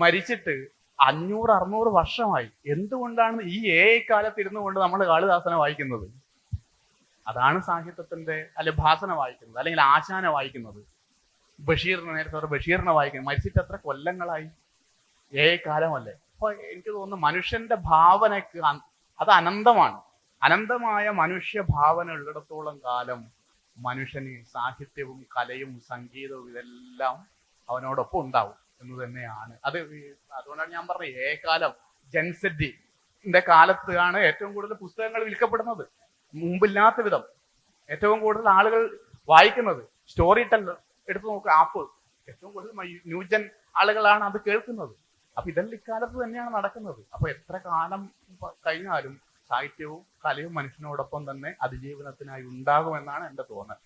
മരിച്ചിട്ട് 500-600 വർഷമായി. എന്തുകൊണ്ടാണ് ഈ AI കാലത്ത് ഇരുന്നു കൊണ്ട് നമ്മൾ കാളിദാസനെ വായിക്കുന്നത്? അതാണ് സാഹിത്യത്തിന്റെ, അല്ലെ ഭാസനെ വായിക്കുന്നത്, അല്ലെങ്കിൽ ആശാനെ വായിക്കുന്നത്, ബഷീറിനെ, നേരത്തെ ബഷീറിനെ വായിക്കുന്നത്. മരിച്ചിട്ട് എത്ര കൊല്ലങ്ങളായി? AI കാലമല്ലേ? അപ്പൊ എനിക്ക് തോന്നുന്നു മനുഷ്യന്റെ ഭാവനക്ക് അത് അനന്തമാണ്. അനന്തമായ മനുഷ്യ ഭാവന ഉള്ളിടത്തോളം കാലം മനുഷ്യന് സാഹിത്യവും കലയും സംഗീതവും ഇതെല്ലാം അവനോടൊപ്പം ഉണ്ടാവും എന്ന് തന്നെയാണ്. അതുകൊണ്ടാണ് ഞാൻ പറഞ്ഞത് AI കാലം, ജെൻസെറ്റിന്റെ കാലത്താണ് ഏറ്റവും കൂടുതൽ പുസ്തകങ്ങൾ വിൽക്കപ്പെടുന്നത്. മുമ്പില്ലാത്ത വിധം ഏറ്റവും കൂടുതൽ ആളുകൾ വായിക്കുന്നത്. സ്റ്റോറി ടെല്ലർ എടുത്തു നോക്കുക, ആപ്പ്, ഏറ്റവും കൂടുതൽ ന്യൂജൻ ആളുകളാണ് അത് കേൾക്കുന്നത്. അപ്പൊ ഇതെല്ലാം ഇക്കാലത്ത് തന്നെയാണ് നടക്കുന്നത്. അപ്പൊ എത്ര കാലം കഴിഞ്ഞാലും സാഹിത്യവും കലയും മനുഷ്യനോടൊപ്പം തന്നെ അതിജീവനത്തിനായി ഉണ്ടാകുമെന്നാണ് എന്റെ തോന്നൽ.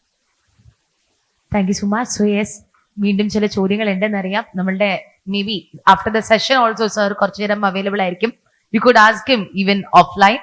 Thank you so much. So yes, വീണ്ടും ചില ചോദ്യങ്ങൾ ഉണ്ടെന്നറിയാം. നമ്മളുടെ may be after the session also sir കുറച്ചു നേരം അവൈലബിൾ ആയിരിക്കും. You could ask him even offline.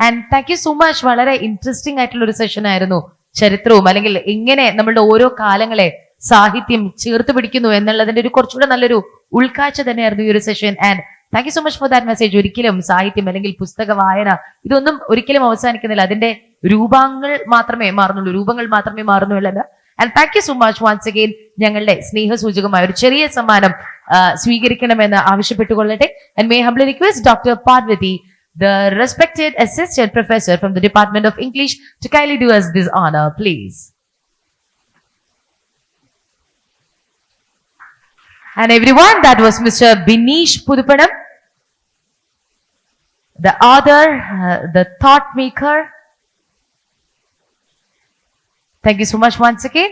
And thank you so much. വളരെ ഇൻട്രസ്റ്റിംഗ് ആയിട്ടുള്ള ഒരു സെഷൻ ആയിരുന്നു. ചരിത്രവും അല്ലെങ്കിൽ എങ്ങനെ നമ്മളുടെ ഓരോ കാലങ്ങളെ സാഹിത്യം ചേർത്ത് പിടിക്കുന്നു എന്നുള്ളതിന്റെ ഒരു കുറച്ചുകൂടെ നല്ലൊരു ഉൾക്കാഴ്ച തന്നെയായിരുന്നു ഈ ഒരു session. And thank you so much for that message. ഒരിക്കലും സാഹിത്യം അല്ലെങ്കിൽ പുസ്തക വായന ഇതൊന്നും ഒരിക്കലും അവസാനിക്കുന്നില്ല. അതിന്റെ രൂപങ്ങൾ മാത്രമേ മാറുന്നുള്ളൂ. And thank you so much once again. ഞങ്ങളുടെ സ്നേഹസൂചകമായ ഒരു ചെറിയ സമ്മാനം സ്വീകരിക്കണമെന്ന് ആവശ്യപ്പെട്ടുകൊള്ളട്ടെ. And may humbly request doctor Parvathy, the respected assistant professor from the Department of English, to kindly do us this honor, please. And everyone, that was Mr. Binish Pudupadam, the author, the thought maker. Thank you so much once again.